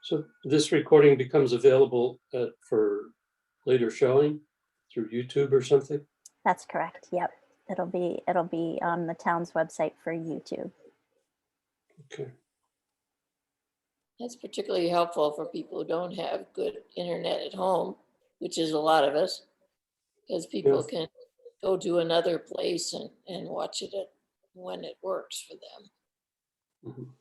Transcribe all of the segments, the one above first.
So this recording becomes available for later showing through YouTube or something? That's correct. Yep. It'll be on the town's website for YouTube. Okay. That's particularly helpful for people who don't have good internet at home, which is a lot of us, because people can go to another place and watch it when it works for them. Mm-hmm.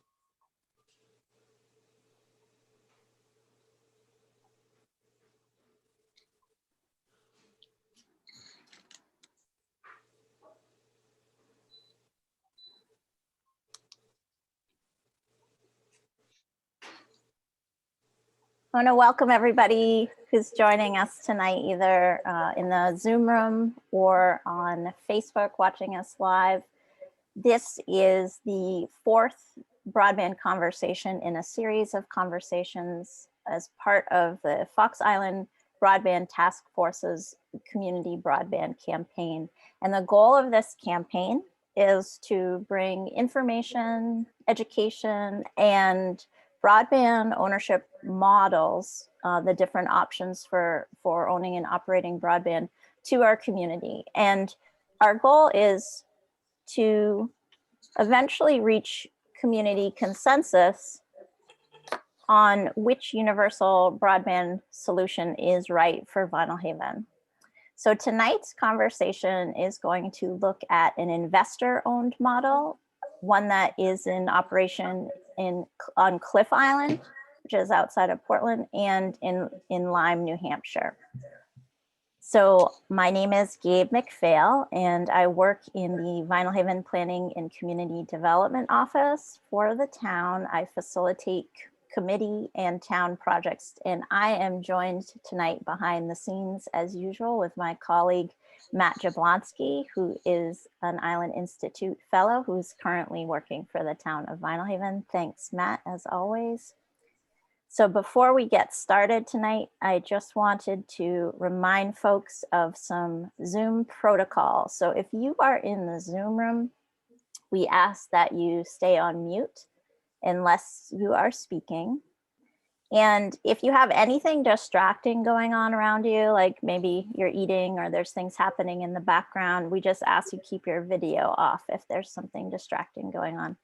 I want to welcome everybody who's joining us tonight, either in the Zoom room or on Facebook watching us live. This is the fourth broadband conversation in a series of conversations as part of the Fox Island Broadband Task Force's community broadband campaign. And the goal of this campaign is to bring information, education, and broadband ownership models, the different options for owning and operating broadband to our community. And our goal is to eventually reach community consensus on which universal broadband solution is right for Vinyl Haven. So tonight's conversation is going to look at an investor-owned model, one that is in operation on Cliff Island, which is outside of Portland, and in Lyme, New Hampshire. So my name is Gabe McPhail, and I work in the Vinyl Haven Planning and Community Development Office for the town. I facilitate committee and town projects, and I am joined tonight behind the scenes as usual with my colleague, Matt Jablonski, who is an Island Institute Fellow who's currently working for the town of Vinyl Haven. Thanks, Matt, as always. So before we get started tonight, I just wanted to remind folks of some Zoom protocol. So if you are in the Zoom room, we ask that you stay on mute unless you are speaking. And if you have anything distracting going on around you, like maybe you're eating or there's things happening in the background, we just ask you keep your video off if there's something distracting going on.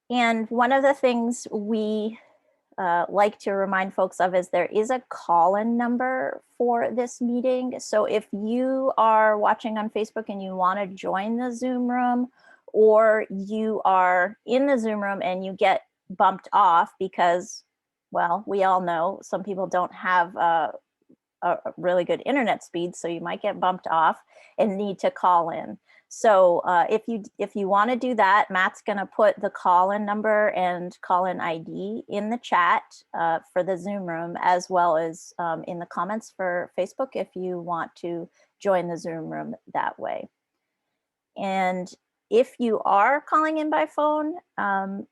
And one of the things we like to remind folks of is there is a call-in number for this meeting. So if you are watching on Facebook and you want to join the Zoom room, or you are in the Zoom room and you get bumped off because, well, we all know some people don't have a really good internet speed, so you might get bumped off and need to call in. So if you want to do that, Matt's going to put the call-in number and call-in ID in the chat for the Zoom room, as well as in the comments for Facebook if you want to join the Zoom room that way. And if you are calling in by phone,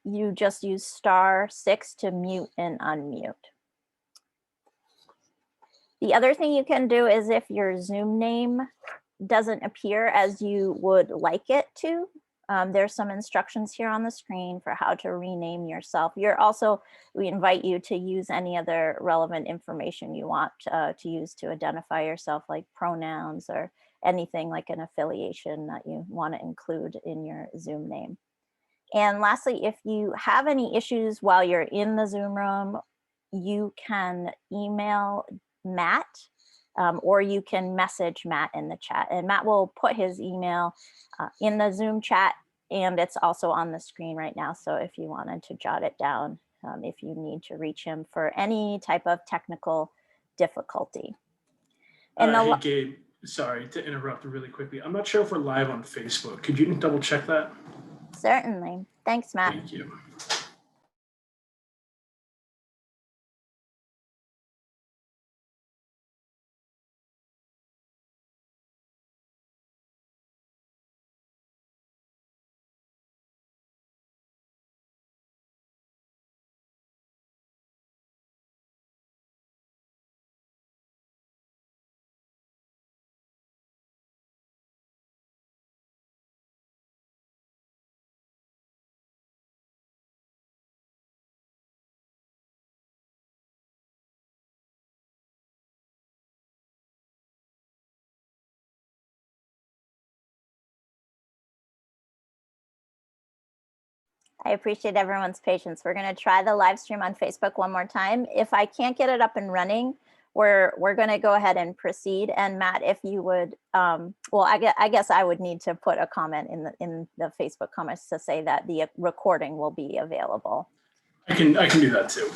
you just use *6 to mute and unmute. The other thing you can do is if your Zoom name doesn't appear as you would like it to, there's some instructions here on the screen for how to rename yourself. We invite you to use any other relevant information you want to use to identify yourself, like pronouns or anything like an affiliation that you want to include in your Zoom name. And lastly, if you have any issues while you're in the Zoom room, you can email Matt, or you can message Matt in the chat, and Matt will put his email in the Zoom chat, and it's also on the screen right now. So if you wanted to jot it down, if you need to reach him for any type of technical difficulty. And hey Gabe, sorry to interrupt really quickly. I'm not sure if we're live on Facebook. Could you double check that? Certainly. Thanks, Matt. Thank you. I appreciate everyone's patience. We're going to try the live stream on Facebook one more time. If I can't get it up and running, we're going to go ahead and proceed. And Matt, if you would, well, I guess I would need to put a comment in the Facebook comments to say that the recording will be available. I can do that too.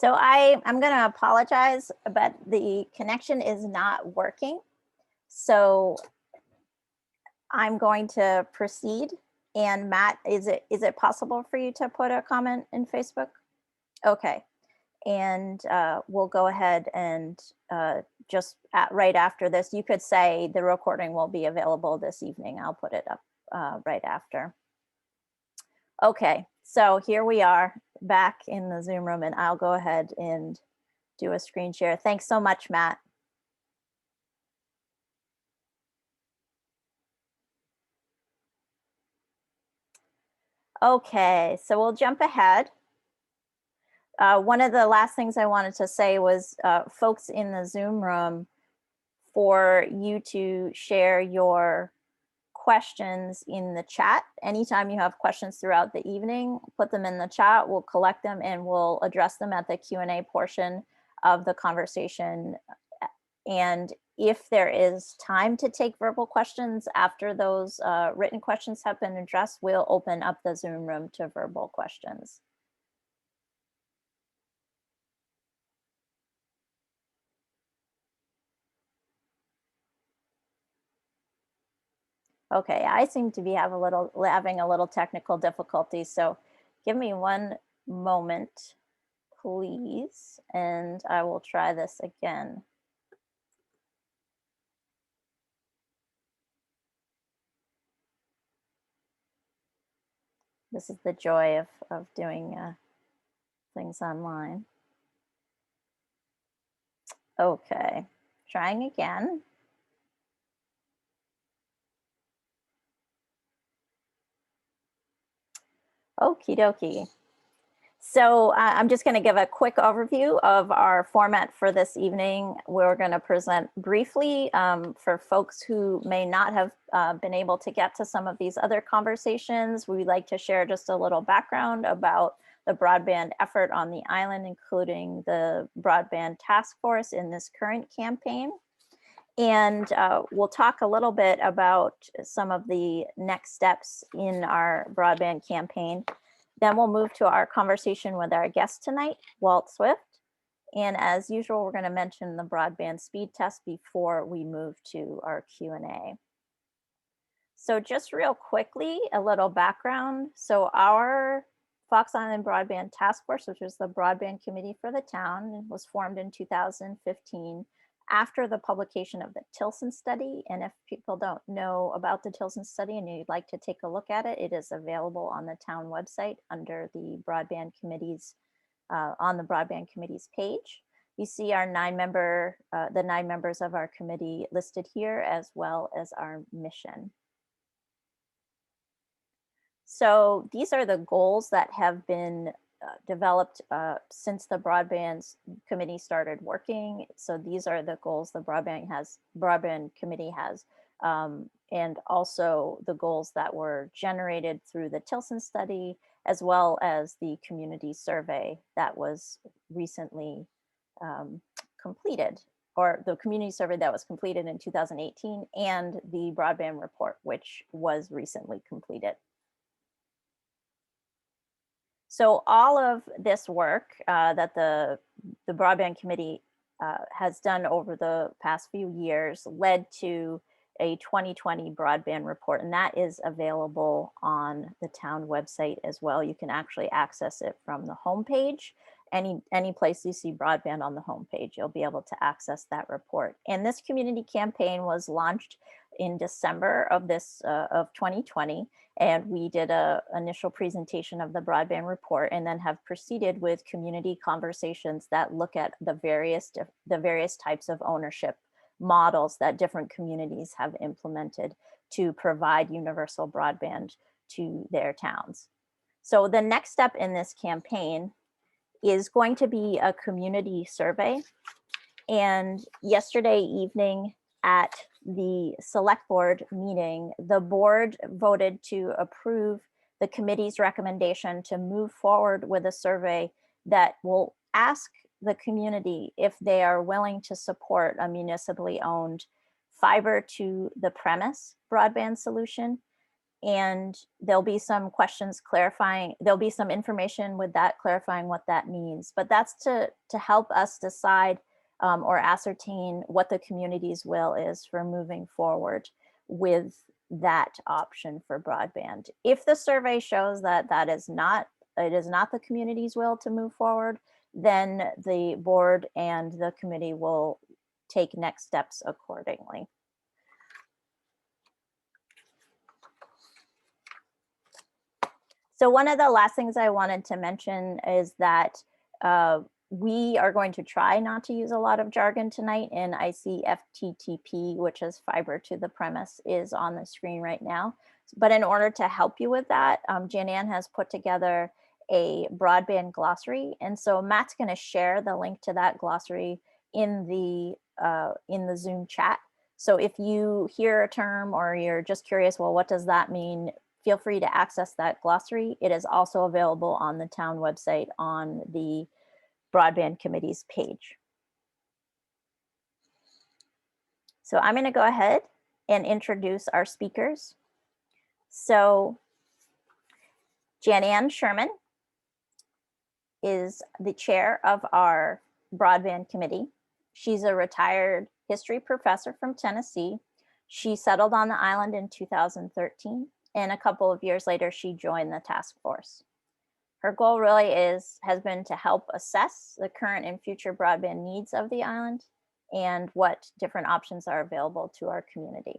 So I'm going to apologize, but the connection is not working. So I'm going to proceed. And Matt, is it possible for you to put a comment in Facebook? Okay. And we'll go ahead and just right after this, you could say the recording will be available this evening. I'll put it up right after. Okay, so here we are back in the Zoom room, and I'll go ahead and do a screen share. Thanks so much, Matt. Okay, so we'll jump ahead. One of the last things I wanted to say was folks in the Zoom room, for you to share your questions in the chat. Anytime you have questions throughout the evening, put them in the chat. We'll collect them and we'll address them at the Q&A portion of the conversation. And if there is time to take verbal questions after those written questions have been addressed, we'll open up the Zoom room to verbal questions. Okay, I seem to be having a little technical difficulty, so give me one moment, please, and I will try this again. This is the joy of doing things online. Okay, trying again. Okie dokie. So I'm just going to give a quick overview of our format for this evening. We're going to present briefly for folks who may not have been able to get to some of these other conversations. We'd like to share just a little background about the broadband effort on the island, including the broadband task force in this current campaign. And we'll talk a little bit about some of the next steps in our broadband campaign. Then we'll move to our conversation with our guest tonight, Walt Swift. And as usual, we're going to mention the broadband speed test before we move to our Q&A. So just real quickly, a little background. So our Fox Island Broadband Task Force, which is the broadband committee for the town, was formed in 2015 after the publication of the Tilson study. And if people don't know about the Tilson study and you'd like to take a look at it, it is available on the town website under the broadband committees, on the broadband committees page. You see our the 9 members of our committee listed here, as well as our mission. So these are the goals that have been developed since the broadband committee started working. So these are the goals the broadband committee has and also the goals that were generated through the Tilson study, as well as the community survey that was recently completed, or the community survey that was completed in 2018, and the broadband report, which was recently completed. So all of this work that the Broadband Committee has done over the past few years led to a 2020 broadband report, and that is available on the town website as well. You can actually access it from the homepage. Any place you see broadband on the homepage, you'll be able to access that report. And this community campaign was launched in December of 2020, and we did a initial presentation of the broadband report, and then have proceeded with community conversations that look at the various types of ownership models that different communities have implemented to provide universal broadband to their towns. So the next step in this campaign is going to be a community survey. And yesterday evening at the select board meeting, the board voted to approve the committee's recommendation to move forward with a survey that will ask the community if they are willing to support a municipally owned fiber to the premise broadband solution. And there'll be some questions clarifying, there'll be some information with that clarifying what that means. But that's to help us decide or ascertain what the community's will is for moving forward with that option for broadband. If the survey shows that it is not the community's will to move forward, then the board and the committee will take next steps accordingly. So one of the last things I wanted to mention is that we are going to try not to use a lot of jargon tonight, and I see FTTP, which is fiber to the premise, is on the screen right now. But in order to help you with that, Janann has put together a broadband glossary. And so Matt's going to share the link to that glossary in the Zoom chat. So if you hear a term or you're just curious, well, what does that mean? Feel free to access that glossary. It is also available on the town website on the Broadband Committee's page. So I'm going to go ahead and introduce our speakers. So Janann Sherman is the chair of our Broadband Committee. She's a retired history professor from Tennessee. She settled on the island in 2013. And a couple of years later, she joined the task force. Her goal really has been to help assess the current and future broadband needs of the island and what different options are available to our community.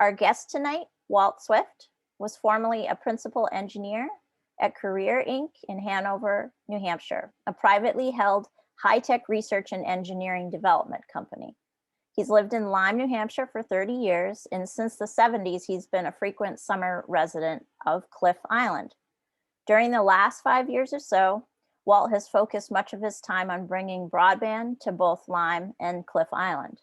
Our guest tonight, Walt Swift, was formerly a principal engineer at Career Inc. in Hanover, New Hampshire, a privately held high-tech research and engineering development company. He's lived in Lyme, New Hampshire for 30 years, and since the 70s, he's been a frequent summer resident of Cliff Island. During the last 5 years or so, Walt has focused much of his time on bringing broadband to both Lyme and Cliff Island.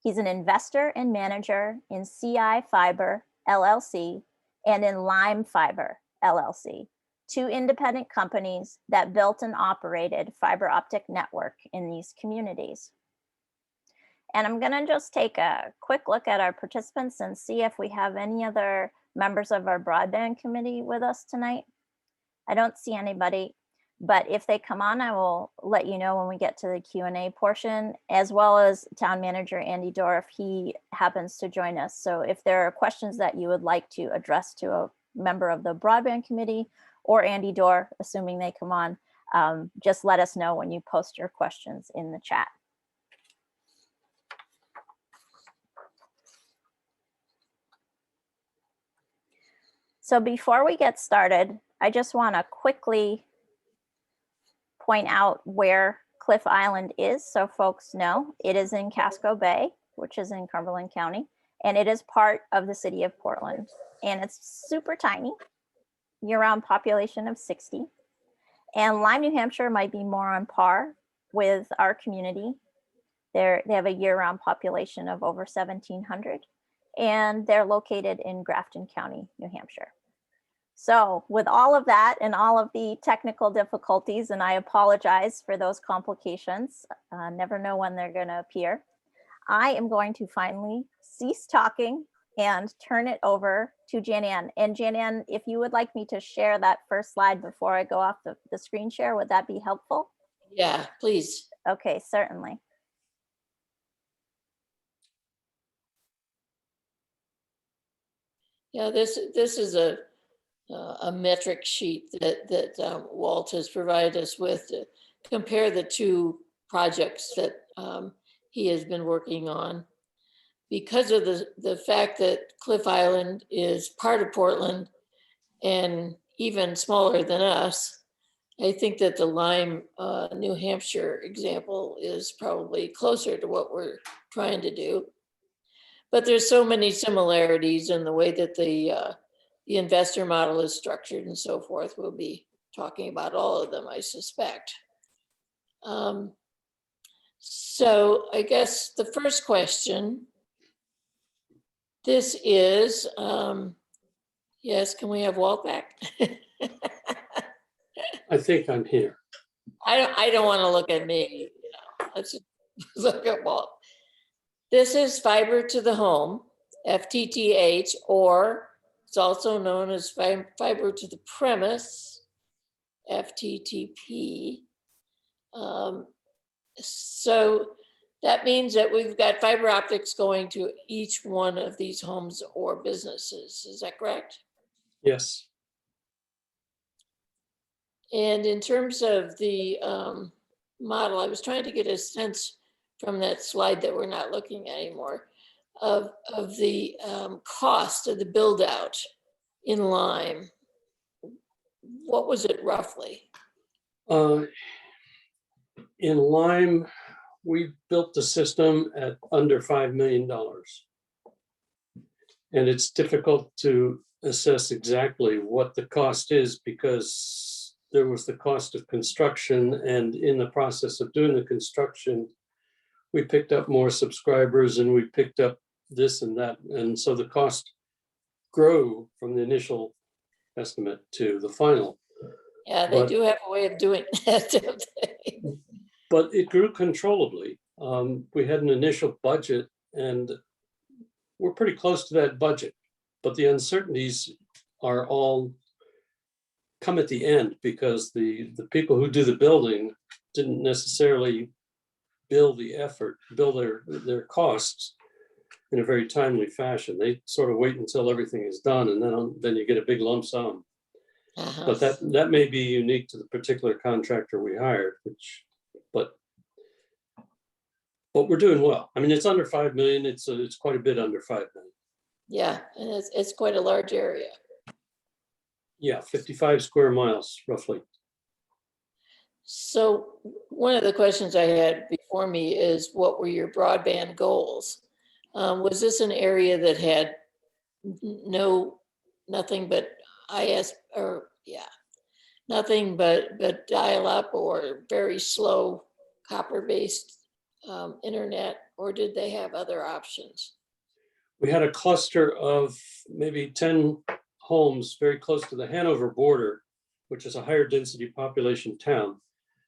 He's an investor and manager in CI Fiber, LLC, and in Lyme Fiber, LLC, two independent companies that built and operated fiber optic network in these communities. And I'm going to just take a quick look at our participants and see if we have any other members of our broadband committee with us tonight. I don't see anybody, but if they come on, I will let you know when we get to the Q&A portion, as well as town manager Andy Dorr if he happens to join us. So if there are questions that you would like to address to a member of the broadband committee or Andy Dorr, assuming they come on, just let us know when you post your questions in the chat. So before we get started, I just want to quickly point out where Cliff Island is so folks know. It is in Casco Bay, which is in Cumberland County, and it is part of the city of Portland. And it's super tiny, year-round population of 60. And Lyme, New Hampshire might be more on par with our community. They have a year-round population of over 1,700. and they're located in Grafton County, New Hampshire. So with all of that and all of the technical difficulties, and I apologize for those complications, never know when they're going to appear, I am going to finally cease talking and turn it over to Janann. And Janann, if you would like me to share that first slide before I go off the screen share, would that be helpful? Yeah, please. Okay, certainly. Yeah, this is a metric sheet that Walt has provided us with to compare the two projects that he has been working on. Because of the fact that Cliff Island is part of Portland and even smaller than us, I think that the Lyme, New Hampshire example is probably closer to what we're trying to do. But there's so many similarities in the way that the investor model is structured and so forth. We'll be talking about all of them, I suspect. So I guess the first question, this is, yes, can we have Walt back? I think I'm here. I don't want to look at me, you know, let's just look at Walt. This is fiber to the home, FTTH, or it's also known as fiber to the premise, FTTP. So that means that we've got fiber optics going to each one of these homes or businesses. Is that correct? Yes. And in terms of the model, I was trying to get a sense from that slide that we're not looking at anymore of the cost of the build out in Lyme. What was it roughly? In Lyme, we built the system at under $5 million. And it's difficult to assess exactly what the cost is because there was the cost of construction, and in the process of doing the construction, we picked up more subscribers and we picked up this and that. And so the cost grew from the initial estimate to the final. Yeah, they do have a way of doing that, don't they? But it grew controllably. We had an initial budget and we're pretty close to that budget, but the uncertainties are all come at the end because the people who do the building didn't necessarily bill their costs in a very timely fashion. They sort of wait until everything is done and then you get a big lump sum. But that may be unique to the particular contractor we hired, but we're doing well. I mean, it's under 5 million. It's quite a bit under 5 million. Yeah, and it's quite a large area. Yeah, 55 square miles roughly. So one of the questions I had before me is, what were your broadband goals? Was this an area that had nothing but nothing but dial-up or very slow copper-based internet, or did they have other options? We had a cluster of maybe 10 homes very close to the Hanover border, which is a higher density population town.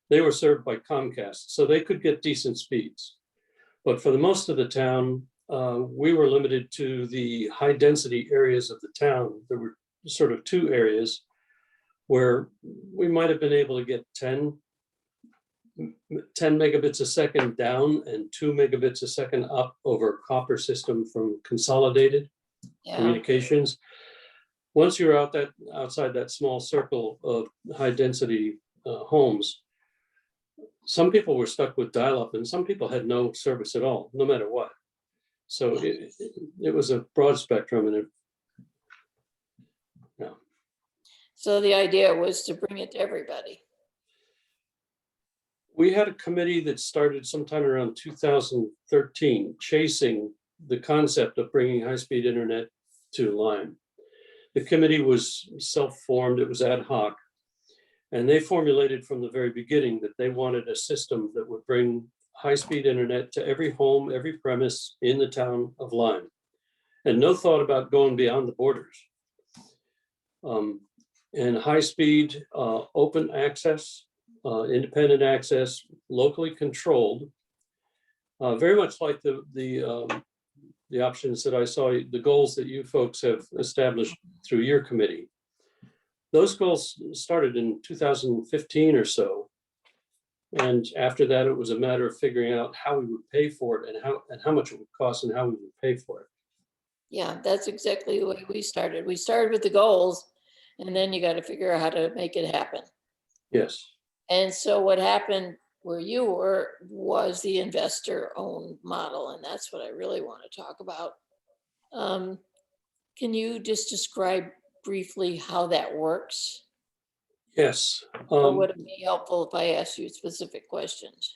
They were served by Comcast, so they could get decent speeds. But for the most of the town, we were limited to the high density areas of the town. There were sort of two areas where we might have been able to get 10 megabits a second down and 2 megabits a second up over a copper system from Consolidated Communications. Once you're outside that small circle of high density homes, some people were stuck with dial-up and some people had no service at all, no matter what. So it was a broad spectrum, and So the idea was to bring it to everybody. We had a committee that started sometime around 2013, chasing the concept of bringing high-speed internet to Lyme. The committee was self-formed, it was ad hoc, and they formulated from the very beginning that they wanted a system that would bring high-speed internet to every home, every premise in the town of Lyme. and no thought about going beyond the borders. And high-speed, open access, independent access, locally controlled, very much like the options that I saw, the goals that you folks have established through your committee. Those goals started in 2015 or so. And after that, it was a matter of figuring out how we would pay for it and how much it would cost and how we would pay for it. Yeah, that's exactly the way we started. We started with the goals, and then you got to figure out how to make it happen. Yes. And so what happened where you were was the investor-owned model, and that's what I really want to talk about. Can you just describe briefly how that works? Yes. Or would it be helpful if I asked you specific questions?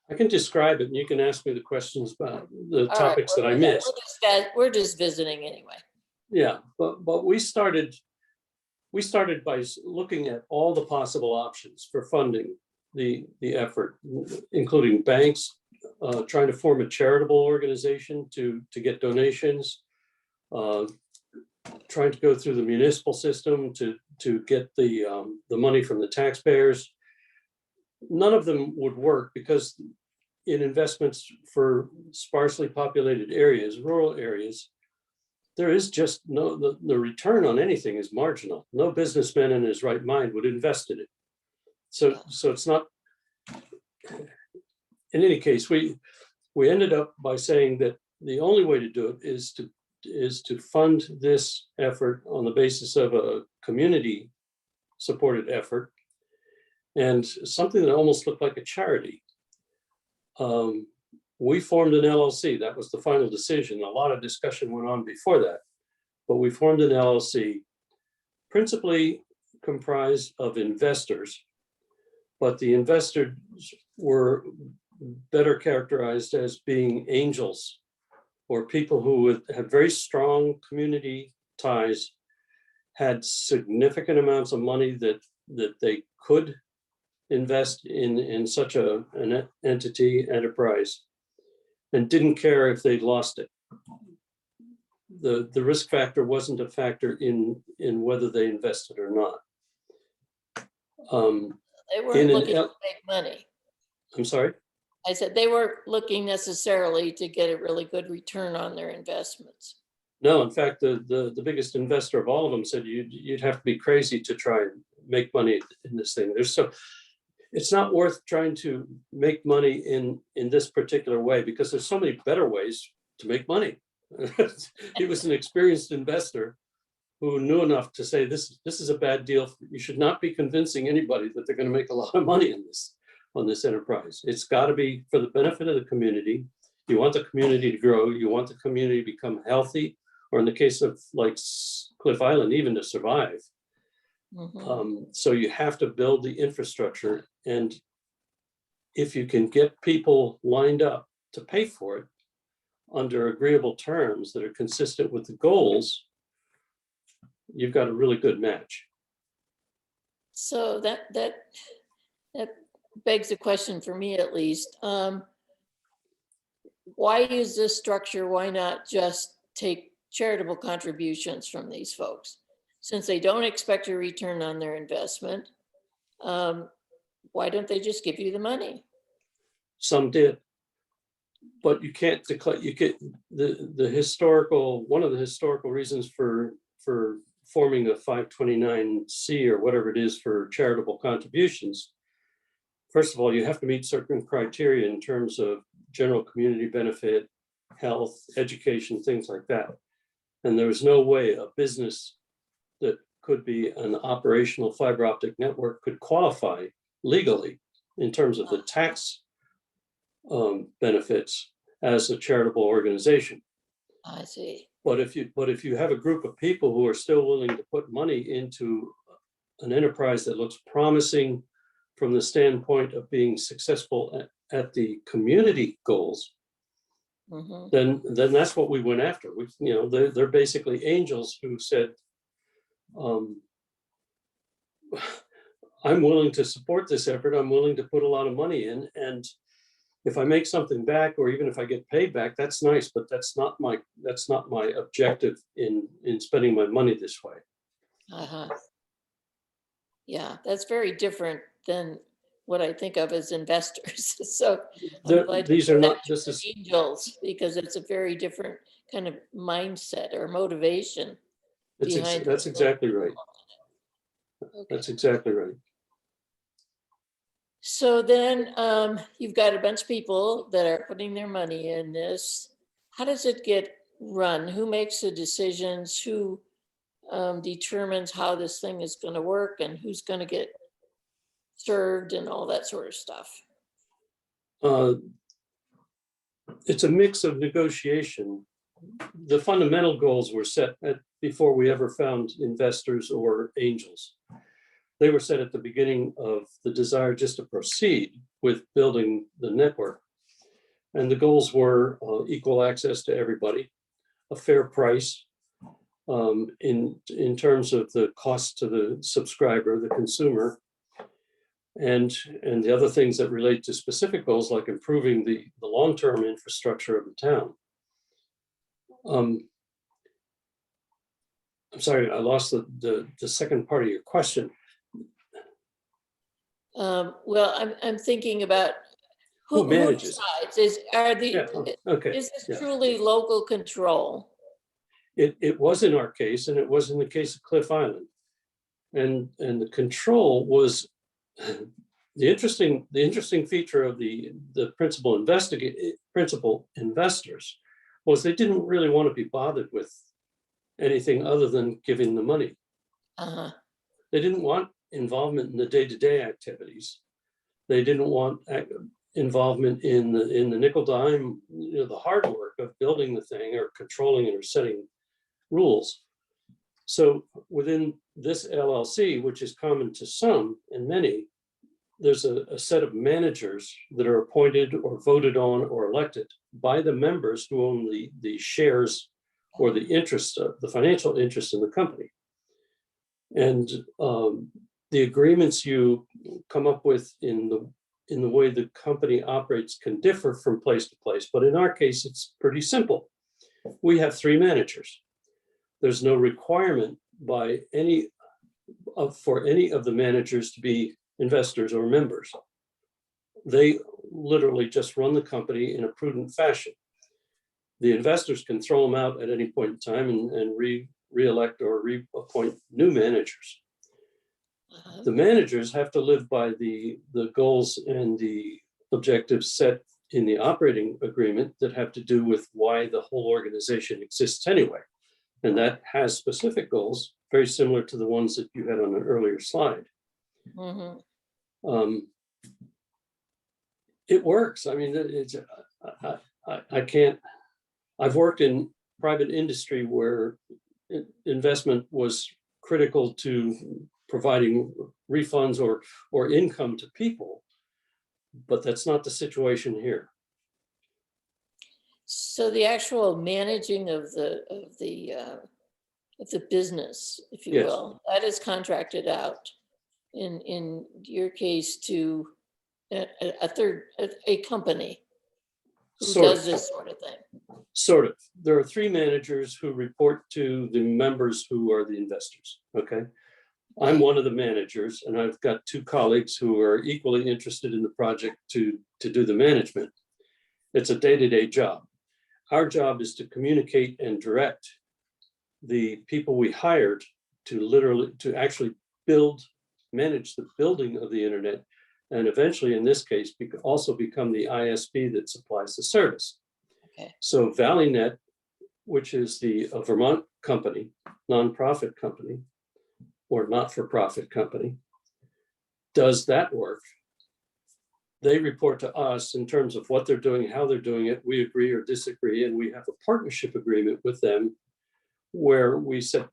I can describe it and you can ask me the questions about the All right, topics that I we're missed. we're just visiting anyway. Yeah, but we started by looking at all the possible options for funding the effort, including banks, trying to form a charitable organization to get donations, trying to go through the municipal system to get the money from the taxpayers. None of them would work because in investments for sparsely populated areas, rural areas, there is just the return on anything is marginal. No businessman in his right mind would invest in it. So it's not, in any case, we ended up by saying that the only way to do it is to fund this effort on the basis of a community supported effort and something that almost looked like a charity. We formed an LLC. That was the final decision. A lot of discussion went on before that, but we formed an LLC principally comprised of investors, but the investors were better characterized as being angels or people who had very strong community ties, had significant amounts of money that they could invest in such an enterprise, and didn't care if they lost it. The risk factor wasn't a factor in whether they invested or not. They weren't looking to make money. I'm sorry? I said they weren't looking necessarily to get a really good return on their investments. No, in fact, the biggest investor of all of them said you'd have to be crazy to try and make money in this thing. It's not worth trying to make money in this particular way because there's so many better ways to make money. He was an experienced investor who knew enough to say this is a bad deal. You should not be convincing anybody that they're going to make a lot of money on this enterprise. It's got to be for the benefit of the community. You want the community to grow. You want the community to become healthy, or in the case of like Cliff Island, even to survive. Mm-hmm. So you have to build the infrastructure, and if you can get people lined up to pay for it under agreeable terms that are consistent with the goals, you've got a really good match. So that begs a question for me, at least. Why use this structure? Why not just take charitable contributions from these folks? Since they don't expect a return on their investment, why don't they just give you the money? Some did, but you can't declare. You get the historical. One of the historical reasons for forming a 529C or whatever it is for charitable contributions. First of all, you have to meet certain criteria in terms of general community benefit, health, education, things like that. And there was no way a business that could be an operational fiber optic network could qualify legally in terms of the tax benefits as a charitable organization. I see. But if you have a group of people who are still willing to put money into an enterprise that looks promising from the standpoint of being successful at the community goals, Mm-hmm. then that's what we went after. They're basically angels who said, I'm willing to support this effort. I'm willing to put a lot of money in, and if I make something back, or even if I get paid back, that's nice, but that's not my objective in spending my money this way. Uh-huh. Yeah, that's very different than what I think of as investors. So I'm glad you These are not, mentioned this is, angels, because it's a very different kind of mindset or motivation behind. that's exactly right. Okay. That's exactly right. So then you've got a bunch of people that are putting their money in this. How does it get run? Who makes the decisions? Who determines how this thing is going to work and who's going to get served and all that sort of stuff? It's a mix of negotiation. The fundamental goals were set before we ever found investors or angels. They were set at the beginning of the desire just to proceed with building the network. And the goals were equal access to everybody, a fair price in terms of the cost to the subscriber, the consumer, and the other things that relate to specific goals like improving the long-term infrastructure of the town. I'm sorry, I lost the second part of your question. Well, I'm thinking about Who who manages? decides? Yeah, okay. Is this Yeah. truly local control? It was in our case, and it was in the case of Cliff Island. And the control was the interesting feature of the principal investors was they didn't really want to be bothered with anything other than giving the money. Uh-huh. They didn't want involvement in the day-to-day activities. They didn't want involvement in the nickel dime, the hard work of building the thing or controlling it or setting rules. So within this LLC, which is common to some and many, there's a set of managers that are appointed or voted on or elected by the members who own the shares or the interest, the financial interest in the company. And the agreements you come up with in the way the company operates can differ from place to place. But in our case, it's pretty simple. We have 3 managers. There's no requirement by for any of the managers to be investors or members. They literally just run the company in a prudent fashion. The investors can throw them out at any point in time and re-elect or reappoint new managers. Uh-huh. The managers have to live by the goals and the objectives set in the operating agreement that have to do with why the whole organization exists anyway. And that has specific goals, very similar to the ones that you had on an earlier slide. Mm-hmm. It works. I mean, I can't, I've worked in private industry where investment was critical to providing refunds or income to people, but that's not the situation here. So the actual managing of the business, if you Yes. will, that is contracted out in your case to a company who Sort does of. this sort of thing. Sort of. There are 3 managers who report to the members who are the investors, okay? I'm one of the managers, and I've got 2 colleagues who are equally interested in the project to do the management. It's a day-to-day job. Our job is to communicate and direct the people we hired to actually manage the building of the internet, and eventually, in this case, also become the ISP that supplies the service. Okay. So ValleyNet, which is a Vermont company, nonprofit company, or not-for-profit company, does that work. They report to us in terms of what they're doing, how they're doing it. We agree or disagree, and we have a partnership agreement with them where we set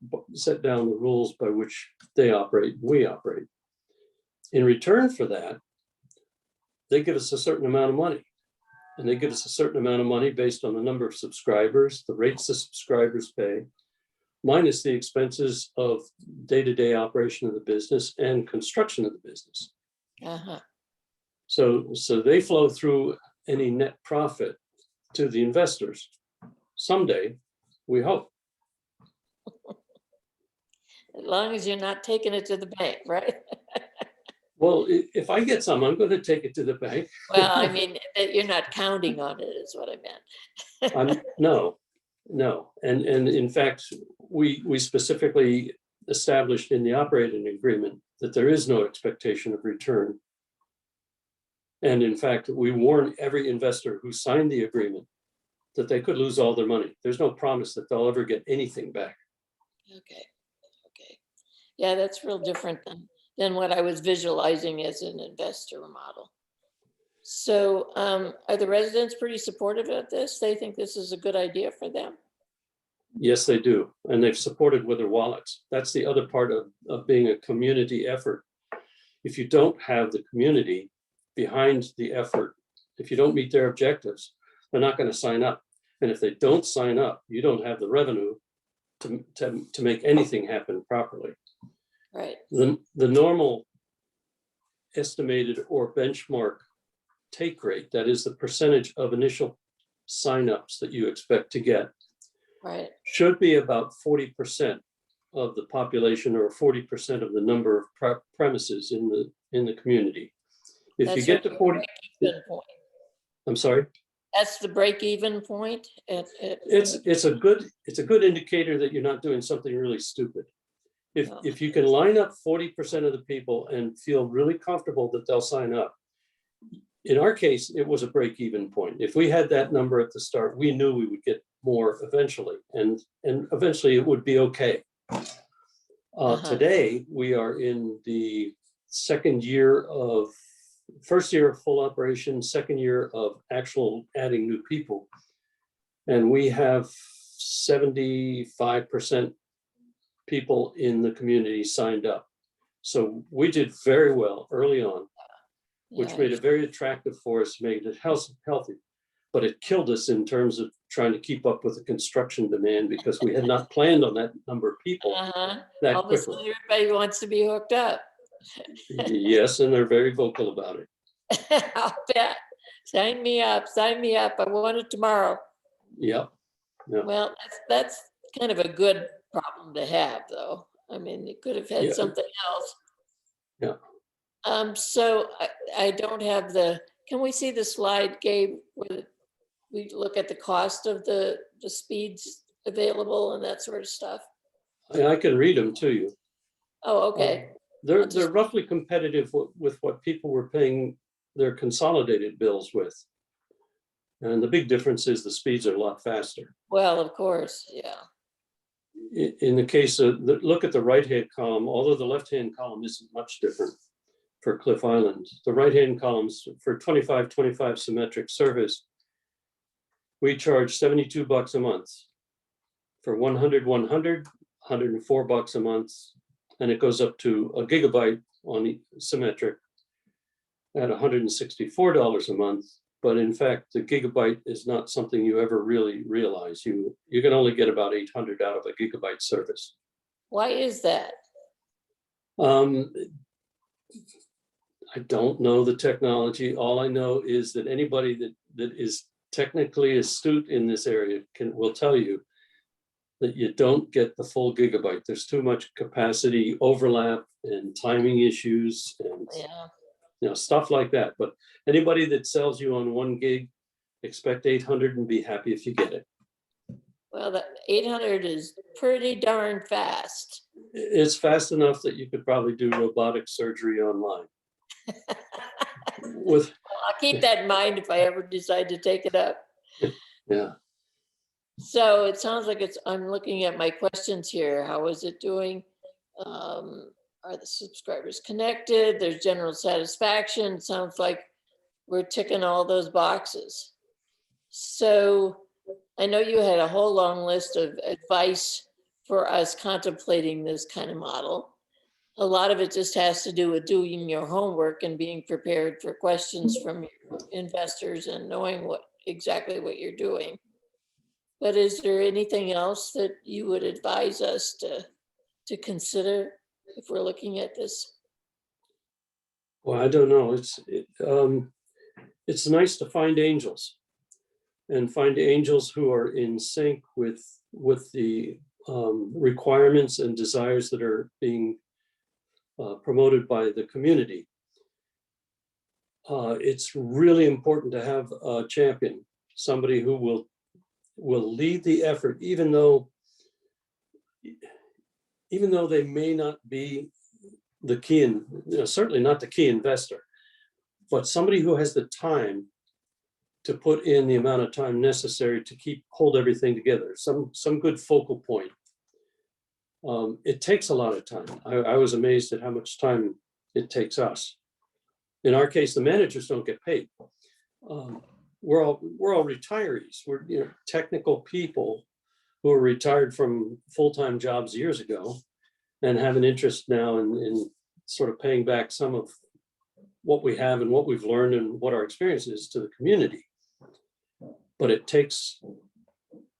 down the rules by which they operate, we operate. In return for that, they give us a certain amount of money. And they give us a certain amount of money based on the number of subscribers, the rates the subscribers pay, minus the expenses of day-to-day operation of the business and construction of the business. Uh-huh. So they flow through any net profit to the investors. Someday, we hope. As long as you're not taking it to the bank, right? Well, if I get some, I'm going to take it to the bank. Well, I mean, that you're not counting on it is what I meant. No. And in fact, we specifically established in the operating agreement that there is no expectation of return. And in fact, we warn every investor who signed the agreement that they could lose all their money. There's no promise that they'll ever get anything back. Okay. Yeah, that's real different than what I was visualizing as an investor model. So are the residents pretty supportive of this? They think this is a good idea for them? Yes, they do. And they've supported with their wallets. That's the other part of being a community effort. If you don't have the community behind the effort, if you don't meet their objectives, they're not going to sign up. And if they don't sign up, you don't have the revenue to make anything happen properly. Right. The normal estimated or benchmark take rate, that is the percentage of initial signups that you expect to get, Right. should be about 40% of the population or 40% of the number of premises in the community. If you get to 40, Point. I'm sorry. That's the break-even point. It's a good indicator that you're not doing something really stupid. If you can line up 40% of the people and feel really comfortable that they'll sign up. In our case, it was a break-even point. If we had that number at the start, we knew we would get more eventually, and eventually it would be okay. Today, we are in the first year of full operation, second year of actual adding new people. And we have 75% people in the community signed up. So we did very well early on, which made it very attractive for us, made it healthy. But it killed us in terms of trying to keep up with the construction demand because we had not planned on that number of people that All of a sudden, quickly. everybody wants to be hooked up. Yes, and they're very vocal about it. I'll bet. Sign me up. I want it tomorrow. Yep. Well, that's kind of a good problem to have, though. I mean, you could have had something else. Yeah. So I don't have can we see the slide, Gabe, where we look at the cost of the speeds available and that sort of stuff? I can read them to you. Oh, okay. They're roughly competitive with what people were paying their consolidated bills with. And the big difference is the speeds are a lot faster. Well, of course, yeah. In the case of, look at the right-hand column, although the left-hand column isn't much different for Cliff Island. The right-hand columns for 25 symmetric service, we charge $72 a month. For 100, 104 bucks a month. And it goes up to a gigabyte on the symmetric at $164 a month. But in fact, the gigabyte is not something you ever really realize. You can only get about 800 out of a gigabyte service. Why is that? I don't know the technology. All I know is that anybody that is technically astute in this area will tell you that you don't get the full gigabyte. There's too much capacity overlap and timing issues and stuff like that. But anybody that sells you on 1 gig, expect 800 and be happy if you get it. Well, the 800 is pretty darn fast. It's fast enough that you could probably do robotic surgery online. I'll keep that in mind if I ever decide to take it up. Yeah. So it sounds like I'm looking at my questions here. How is it doing? Are the subscribers connected? There's general satisfaction. Sounds like we're ticking all those boxes. So I know you had a whole long list of advice for us contemplating this kind of model. A lot of it just has to do with doing your homework and being prepared for questions from your investors and knowing exactly what you're doing. But is there anything else that you would advise us to consider if we're looking at this? Well, I don't know. it's nice to find angels and find angels who are in sync with the requirements and desires that are being promoted by the community. It's really important to have a champion, somebody who will lead the effort, even though they may not be the key, and certainly not the key investor, but somebody who has the time to put in the amount of time necessary to hold everything together, some good focal point. It takes a lot of time. I was amazed at how much time it takes us. In our case, the managers don't get paid. We're all retirees. We're technical people who are retired from full-time jobs years ago and have an interest now in sort of paying back some of what we have and what we've learned and what our experience is to the community. But it takes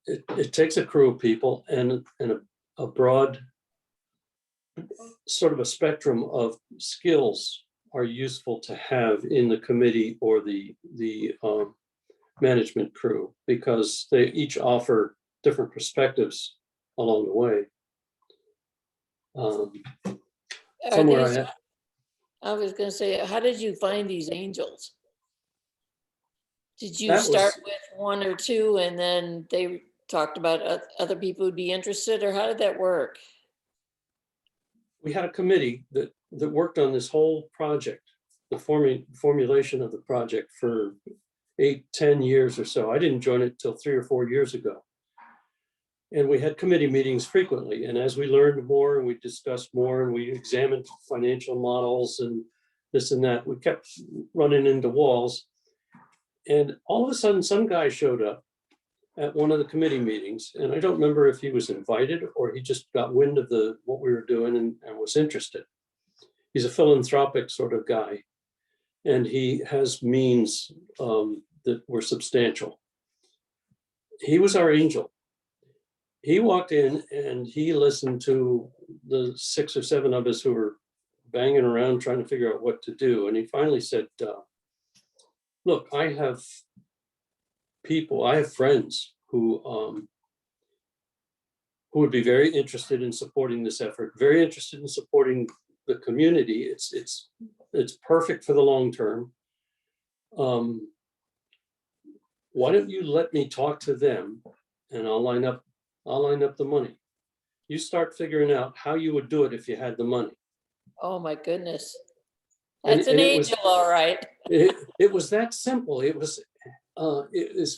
a crew of people and a broad sort of a spectrum of skills are useful to have in the committee or the management crew, because they each offer different perspectives along the way. I was going to say, how did you find these angels? Did you That start was- with one or two and then they talked about other people who'd be interested, or how did that work? We had a committee that worked on this whole project, the formulation of the project for 8-10 years or so. I didn't join it till 3 or 4 years ago. And we had committee meetings frequently. And as we learned more and we discussed more and we examined financial models and this and that, we kept running into walls. And all of a sudden, some guy showed up at one of the committee meetings. And I don't remember if he was invited or he just got wind of what we were doing and was interested. He's a philanthropic sort of guy. And he has means that were substantial. He was our angel. He walked in and he listened to the 6 or 7 of us who were banging around trying to figure out what to do. And he finally said, look, I have friends who would be very interested in supporting this effort, very interested in supporting the community. It's perfect for the long term. Why don't you let me talk to them and I'll line up the money. You start figuring out how you would do it if you had the money. Oh my goodness. That's an it angel, all right. It was that simple. It was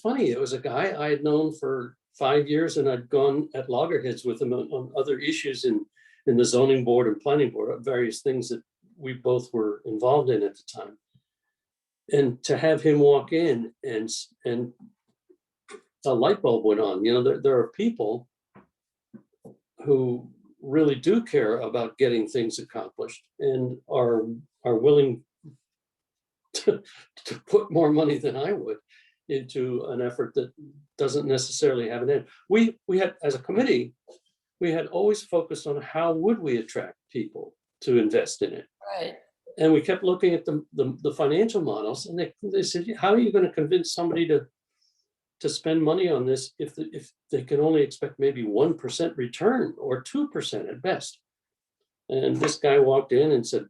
funny. It was a guy I had known for 5 years and I'd gone at loggerheads with him on other issues in the zoning board and planning board, various things that we both were involved in at the time. And to have him walk in and a light bulb went on. There are people who really do care about getting things accomplished and are willing to put more money than I would into an effort that doesn't necessarily have an end. We had, as a committee, we had always focused on how would we attract people to invest in it. Right. And we kept looking at the financial models, and they said, how are you going to convince somebody to spend money on this if they can only expect maybe 1% return or 2% at best? And this guy walked in and said,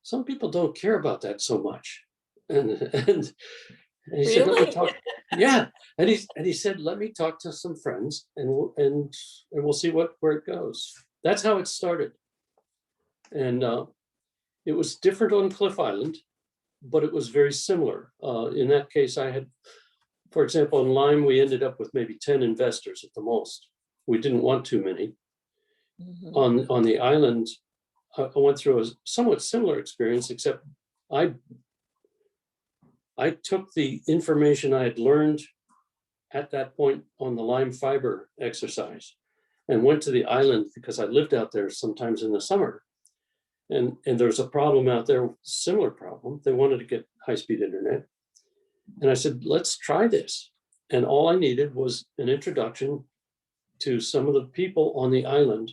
some people don't care about that so much. And he said, let me talk. Yeah. And he said, let me talk to some friends and we'll see where it goes. That's how it started. And it was different on Cliff Island, but it was very similar. In that case, for example, in Lyme, we ended up with maybe 10 investors at the most. We didn't want too many. Mm-hmm. On the island, I went through a somewhat similar experience, except I took the information I had learned at that point on the Lyme fiber exercise and went to the island because I lived out there sometimes in the summer. And there's a problem out there, similar problem. They wanted to get high-speed internet. And I said, let's try this. And all I needed was an introduction to some of the people on the island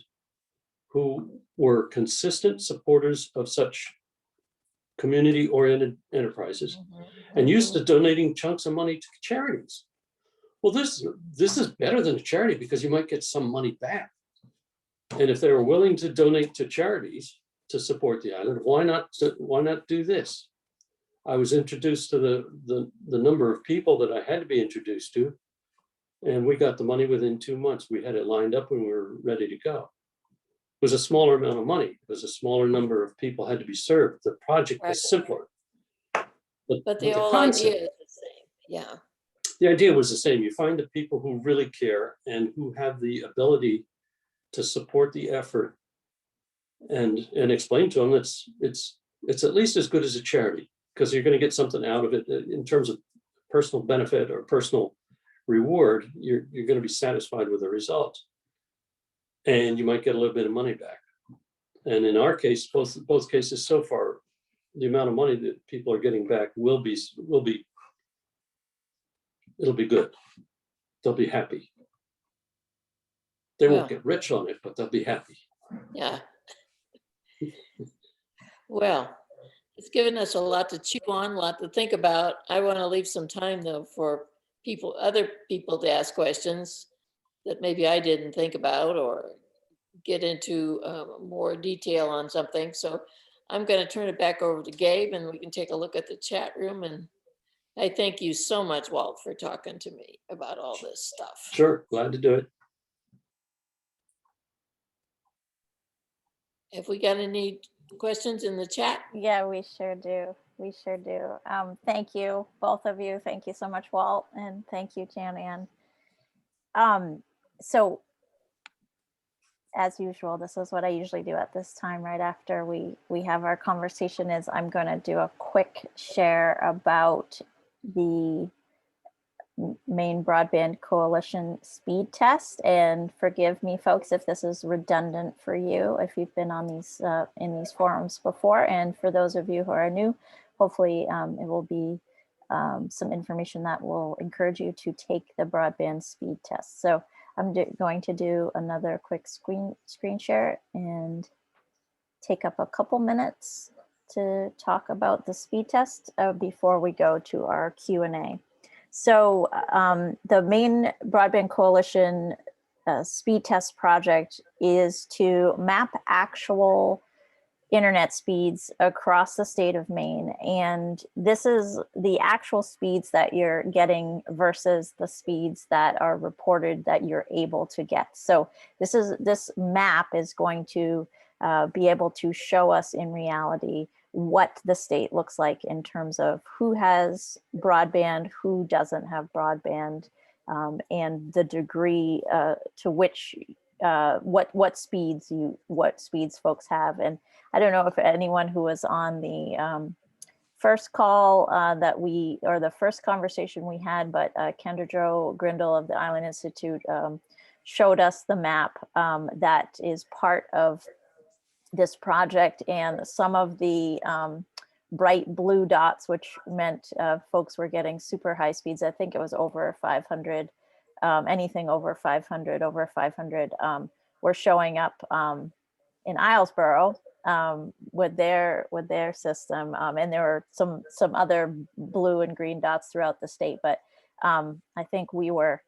who were consistent supporters of such community-oriented enterprises, and used to donating chunks of money to charities. Well, this is better than a charity because you might get some money back. And if they were willing to donate to charities to support the island, why not do this? I was introduced to the number of people that I had to be introduced to, and we got the money within 2 months. We had it lined up and we were ready to go. It was a smaller amount of money. It was a smaller number of people had to be served. The project was simpler. But the whole idea is the same. Yeah. The idea was the same. You find the people who really care and who have the ability to support the effort and explain to them it's at least as good as a charity, because you're going to get something out of it in terms of personal benefit or personal reward. You're going to be satisfied with the result, and you might get a little bit of money back. And in our case, both cases so far, the amount of money that people are getting back it'll be good. They'll be happy. They won't get rich on it, but they'll be happy. Yeah. Well, it's given us a lot to chew on, a lot to think about. I want to leave some time though for other people to ask questions that maybe I didn't think about or get into more detail on something. So I'm going to turn it back over to Gabe and we can take a look at the chat room. And I thank you so much, Walt, for talking to me about all this stuff. Sure, glad to do it. Have we got any questions in the chat? Yeah, we sure do. We sure do. Thank you, both of you. Thank you so much, Walt, and thank you, Janann. So as usual, this is what I usually do at this time, right after we have our conversation, is I'm going to do a quick share about the Maine Broadband Coalition speed test. And forgive me, folks, if this is redundant for you, if you've been on these in these forums before. And for those of you who are new, hopefully it will be some information that will encourage you to take the broadband speed test. So I'm going to do another quick screen share and take up a couple minutes to talk about the speed test before we go to our Q&A. So the Maine Broadband Coalition speed test project is to map actual internet speeds across the state of Maine. And this is the actual speeds that you're getting versus the speeds that are reported that you're able to get. So this map is going to be able to show us in reality what the state looks like in terms of who has broadband, who doesn't have broadband, and the degree to which what speeds folks have. And I don't know if anyone who was on the first call or the first conversation we had, but Kendra Jo Grindle of the Island Institute showed us the map that is part of this project, and some of the bright blue dots, which meant folks were getting super high speeds. I think it was over 500, anything over 500, were showing up in Islesboro with their system, and there were some other blue and green dots throughout the state, but I think we were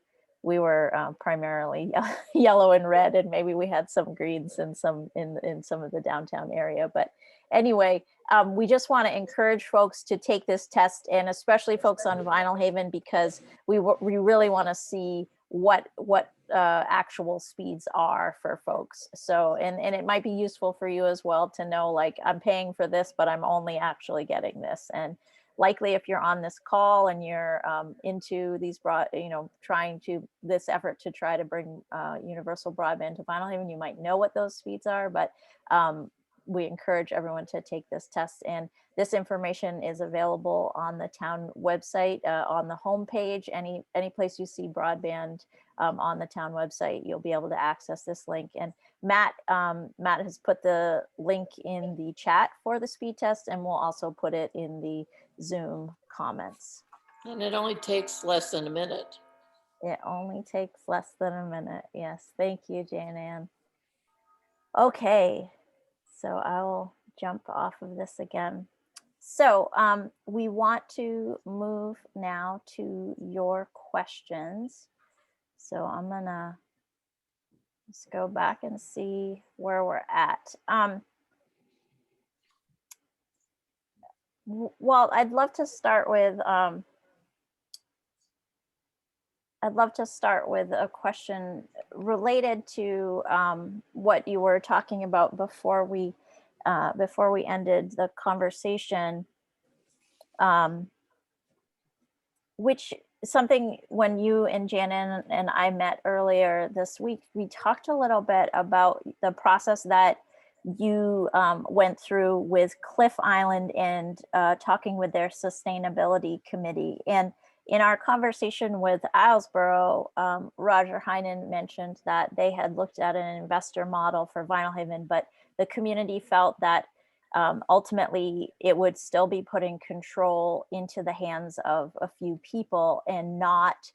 primarily yellow and red, and maybe we had some greens in some of the downtown area. But anyway, we just want to encourage folks to take this test, and especially folks on Vinyl Haven, because we really want to see what actual speeds are for folks. So and it might be useful for you as well to know, like, I'm paying for this, but I'm only actually getting this. And likely if you're on this call and you're into these this effort to try to bring universal broadband to Vinyl Haven, you might know what those speeds are, but we encourage everyone to take this test. And this information is available on the town website, on the homepage. Any place you see broadband on the town website, you'll be able to access this link. And Matt has put the link in the chat for the speed test, and we'll also put it in the Zoom comments. And it only takes less than a minute. It only takes less than a minute. Yes, thank you, Janann. Okay, so I'll jump off of this again. So we want to move now to your questions. So I'm gonna just go back and see where we're at. Walt, I'd love to start with a question related to what you were talking about before we ended the conversation, which something when you and Janann and I met earlier this week, we talked a little bit about the process that you went through with Cliff Island and talking with their sustainability committee. And in our conversation with Islesboro, Roger Heinen mentioned that they had looked at an investor model for Vinyl Haven, but the community felt that ultimately it would still be putting control into the hands of a few people and not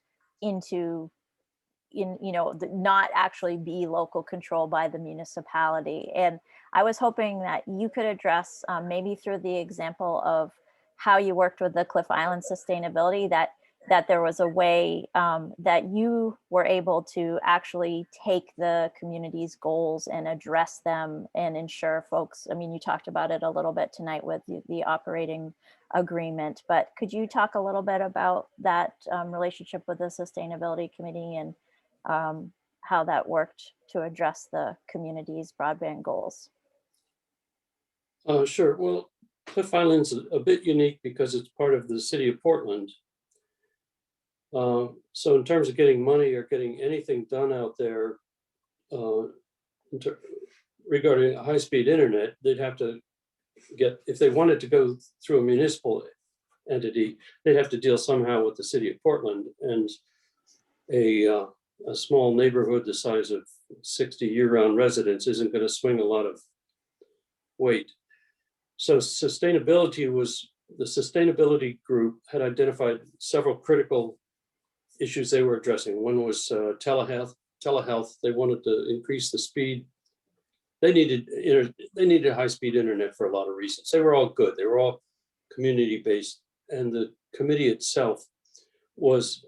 not actually be local control by the municipality. And I was hoping that you could address maybe through the example of how you worked with the Cliff Island sustainability, that there was a way that you were able to actually take the community's goals and address them and ensure folks, I mean, you talked about it a little bit tonight with the operating agreement, but could you talk a little bit about that relationship with the sustainability committee and how that worked to address the community's broadband goals? Sure. Well, Cliff Island's a bit unique because it's part of the city of Portland. So in terms of getting money or getting anything done out there regarding high-speed internet, they'd have to get, if they wanted to go through a municipal entity, they'd have to deal somehow with the city of Portland, and a small neighborhood the size of 60 year-round residents isn't going to swing a lot of weight. So sustainability the sustainability group had identified several critical issues they were addressing. One was telehealth. They wanted to increase the speed. They needed high-speed internet for a lot of reasons. They were all good. They were all community-based, and the committee itself was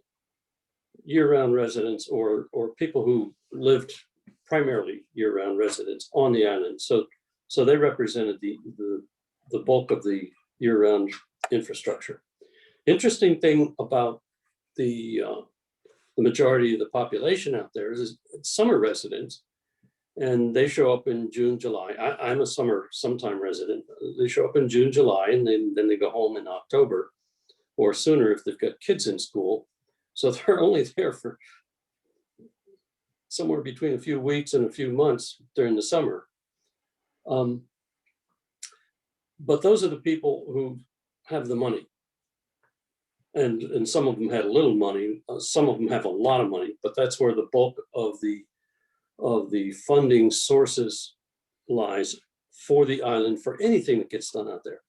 year-round residents or people who lived primarily year-round residents on the island. So they represented the bulk of the year-round infrastructure. Interesting thing about the majority of the population out there is summer residents, and they show up in June, July. I'm a sometime resident. They show up in June, July, and then they go home in October or sooner if they've got kids in school. So they're only there for somewhere between a few weeks and a few months during the summer. But those are the people who have the money. And some of them had a little money, some of them have a lot of money, but that's where the bulk of the funding sources lies for the island, for anything that gets done out there.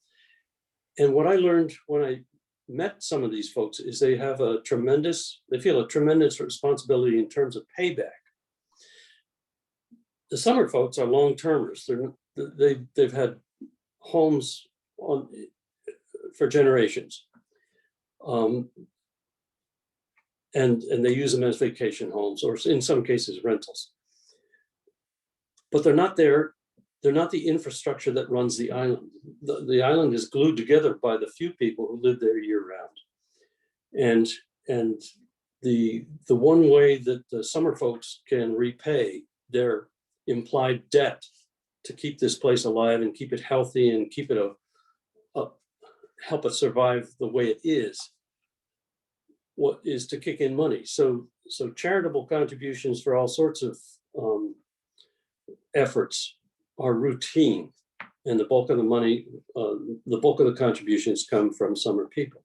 And what I learned when I met some of these folks is they feel a tremendous responsibility in terms of payback. The summer folks are long-termers. They've had homes for generations. And they use them as vacation homes, or in some cases rentals. But they're not there. They're not the infrastructure that runs the island. The island is glued together by the few people who live there year round. And the one way that the summer folks can repay their implied debt to keep this place alive and keep it healthy and keep it help it survive the way it is, what is to kick in money. So charitable contributions for all sorts of efforts are routine, and the bulk of the money, the bulk of the contributions come from summer people.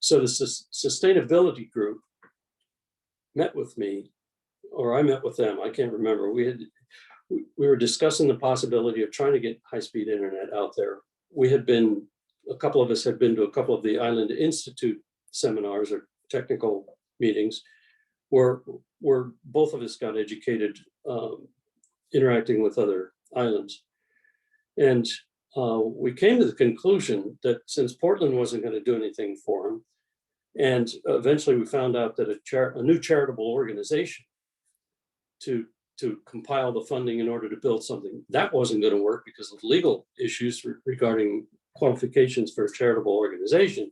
So the sustainability group met with me, or I met with them, I can't remember. We were discussing the possibility of trying to get high-speed internet out there. A couple of us had been to a couple of the Island Institute seminars or technical meetings where both of us got educated interacting with other islands. And we came to the conclusion that since Portland wasn't going to do anything for him, and eventually we found out that a new charitable organization to compile the funding in order to build something, that wasn't going to work because of legal issues regarding qualifications for a charitable organization.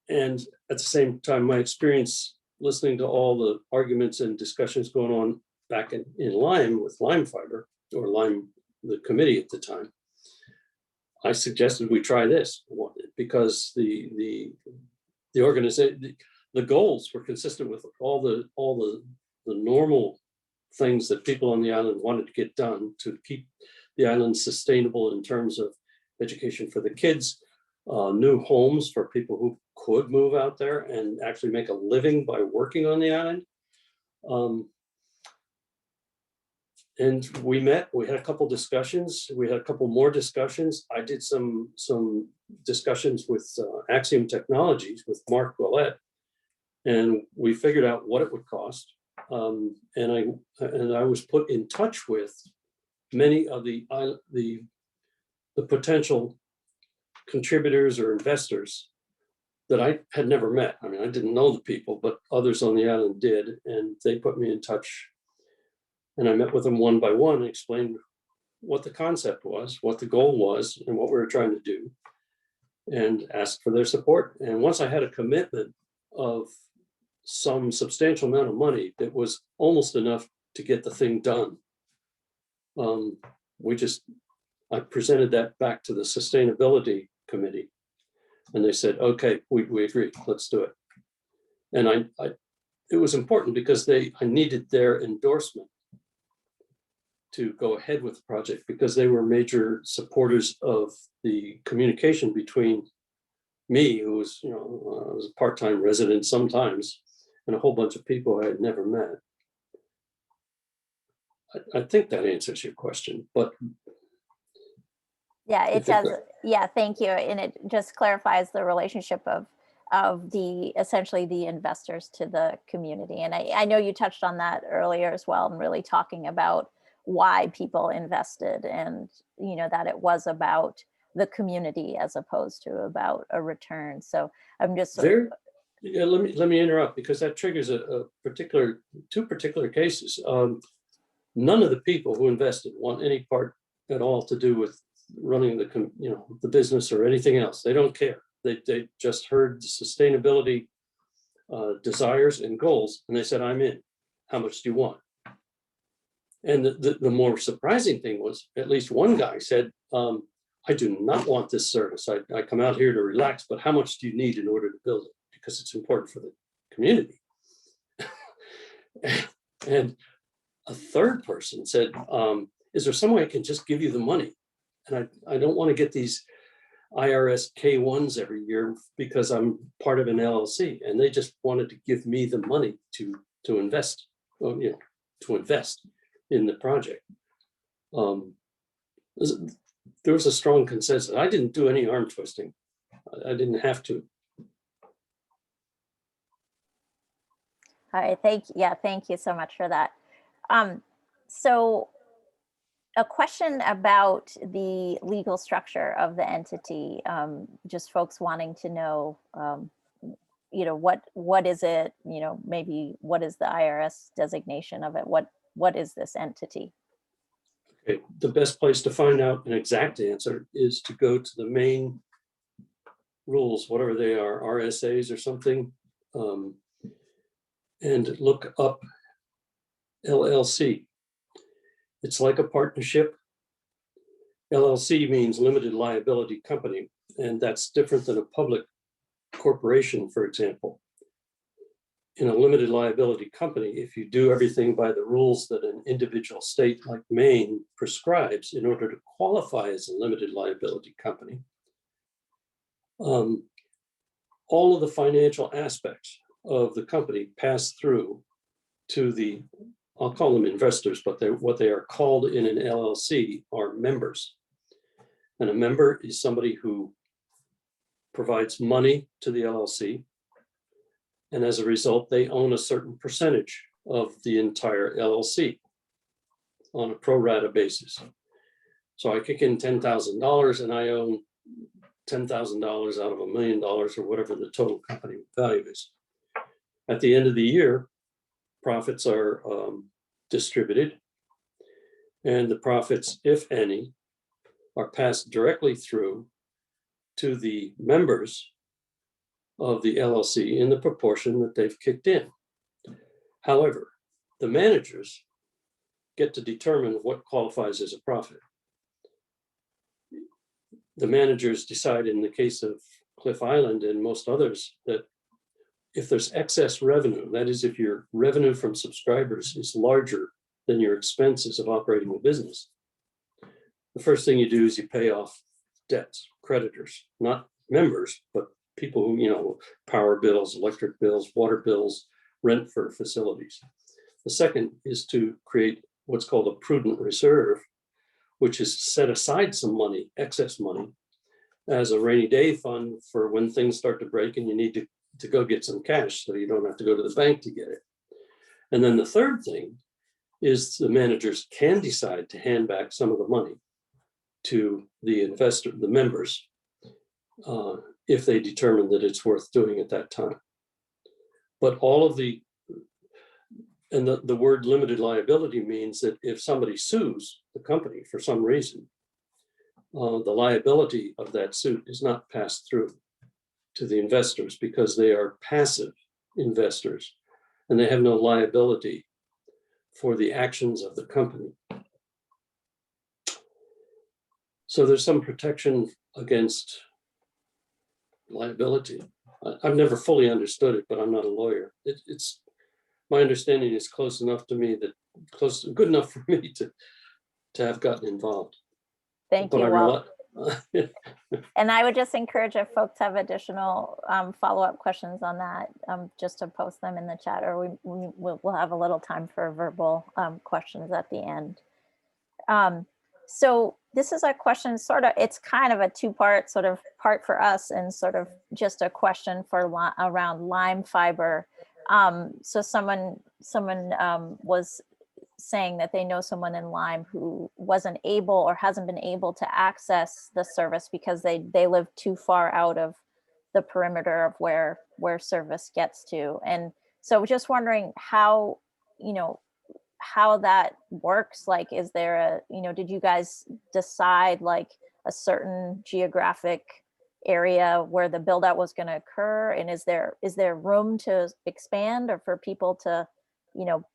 And at the same time, my experience listening to all the arguments and discussions going on back in Lyme with Lyme Fiber, or Lyme, the committee at the time, I suggested we try this because the organization, the goals were consistent with all the normal things that people on the island wanted to get done to keep the island sustainable in terms of education for the kids, new homes for people who could move out there and actually make a living by working on the island. And we met, we had a couple discussions, we had a couple more discussions. I did some discussions with Axiom Technologies with Mark Willett, and we figured out what it would cost. And I was put in touch with many of the potential contributors or investors that I had never met. I mean, I didn't know the people, but others on the island did, and they put me in touch. And I met with them one by one and explained what the concept was, what the goal was, and what we were trying to do, and asked for their support. And once I had a commitment of some substantial amount of money that was almost enough to get the thing done, I presented that back to the sustainability committee, and they said, okay, we agree, let's do it. And it was important because I needed their endorsement to go ahead with the project, because they were major supporters of the communication between me, who was, I was a part-time resident sometimes, and a whole bunch of people I had never met. I think that answers your question, but yeah, it does. Yeah, thank you. And it just clarifies the relationship of essentially the investors to the community. And I know you touched on that earlier as well, and really talking about why people invested, and that it was about the community as opposed to about a return. So I'm just yeah, let me interrupt, because that triggers two particular cases. None of the people who invested want any part at all to do with running the business or anything else. They don't care. They just heard the sustainability desires and goals, and they said, I'm in. How much do you want? And the more surprising thing was, at least one guy said, I do not want this service. I come out here to relax, but how much do you need in order to build it? Because it's important for the community. And a third person said, is there some way I can just give you the money? And I don't want to get these IRS K-1s every year because I'm part of an LLC. And they just wanted to give me the money to invest, to invest in the project. There was a strong consensus. I didn't do any arm twisting. I didn't have to. All right, thank you so much for that. So a question about the legal structure of the entity, just folks wanting to know, what is it, maybe what is the IRS designation of it? What is this entity? Okay, the best place to find out an exact answer is to go to the main rules, whatever they are, RSAs or something, and look up LLC. It's like a partnership. LLC means limited liability company, and that's different than a public corporation, for example. In a limited liability company, if you do everything by the rules that an individual state like Maine prescribes in order to qualify as a limited liability company, all of the financial aspects of the company pass through to the, I'll call them investors, but what they are called in an LLC are members. And a member is somebody who provides money to the LLC, and as a result, they own a certain percentage of the entire LLC on a pro rata basis. So I kick in $10,000 and I own $10,000 out of $1 million or whatever the total company value is. At the end of the year, profits are distributed, and the profits, if any, are passed directly through to the members of the LLC in the proportion that they've kicked in. However, the managers get to determine what qualifies as a profit. The managers decide in the case of Cliff Island and most others that if there's excess revenue, that is, if your revenue from subscribers is larger than your expenses of operating the business, the first thing you do is you pay off debts, creditors, not members, but people who, you know, power bills, electric bills, water bills, rent for facilities. The second is to create what's called a prudent reserve, which is set aside some money, excess money, as a rainy day fund for when things start to break and you need to go get some cash so you don't have to go to the bank to get it. And then the third thing is the managers can decide to hand back some of the money to the investor, the members, if they determine that it's worth doing at that time. But all of the word limited liability means that if somebody sues the company for some reason, the liability of that suit is not passed through to the investors because they are passive investors and they have no liability for the actions of the company. So there's some protection against liability. I've never fully understood it, but I'm not a lawyer. It's my understanding is close enough to me that good enough for me to have gotten involved. Thank you, Walt. And I would just encourage if folks have additional follow-up questions on that, just to post them in the chat, or we'll have a little time for verbal questions at the end. So this is a question, sort of, it's kind of a two-part, sort of part for us and sort of just a question for around Lyme fiber. So someone was saying that they know someone in Lyme who wasn't able or hasn't been able to access the service because they live too far out of the perimeter of where service gets to. And so just wondering how, you know, how that works. Like, is there a, you know, did you guys decide like a certain geographic area where the build out was going to occur? And is there room to expand or for people to, you know,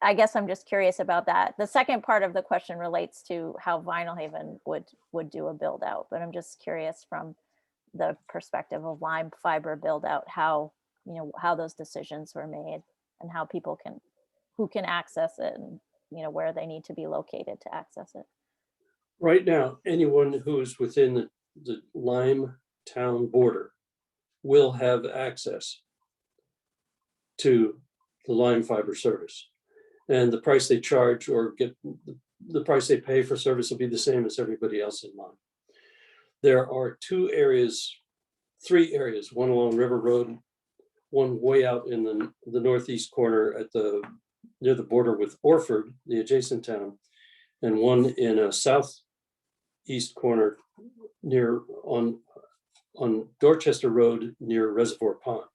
I guess I'm just curious about that. The second part of the question relates to how Vinyl Haven would do a build out, but I'm just curious from the perspective of Lyme fiber build out, how, you know, how those decisions were made and how people who can access it and, you know, where they need to be located to access it. Right now, anyone who's within the Lyme town border will have access to the Lyme fiber service. And the price they charge or get the price they pay for service will be the same as everybody else in Lyme. There are three areas, one along River Road, one way out in the northeast corner near the border with Orford, the adjacent town, and one in a southeast corner near on Dorchester Road near Reservoir Pond.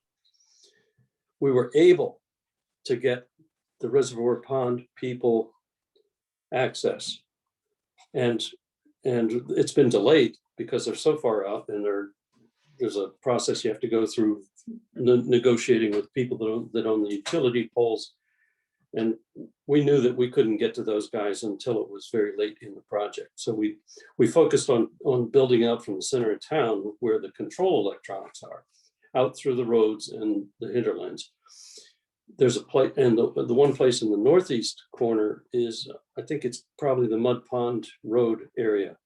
We were able to get the Reservoir Pond people access, and it's been delayed because they're so far out, and there's a process you have to go through negotiating with people that own the utility poles, and we knew that we couldn't get to those guys until it was very late in the project. So we focused on building out from the center of town where the control electronics are, out through the roads and the hinterlands. There's a place, and the one place in the northeast corner is, I think it's probably the Mud Pond Road area.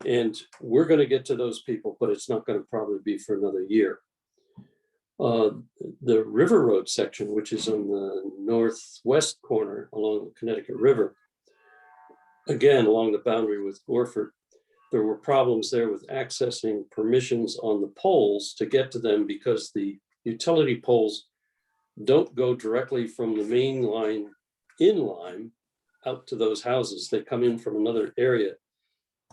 And we're going to get to those people, but it's not going to probably be for another year. The River Road section, which is on the northwest corner along the Connecticut River, again, along the boundary with Orford, there were problems there with accessing permissions on the poles to get to them because the utility poles don't go directly from the main line in Lyme out to those houses. They come in from another area.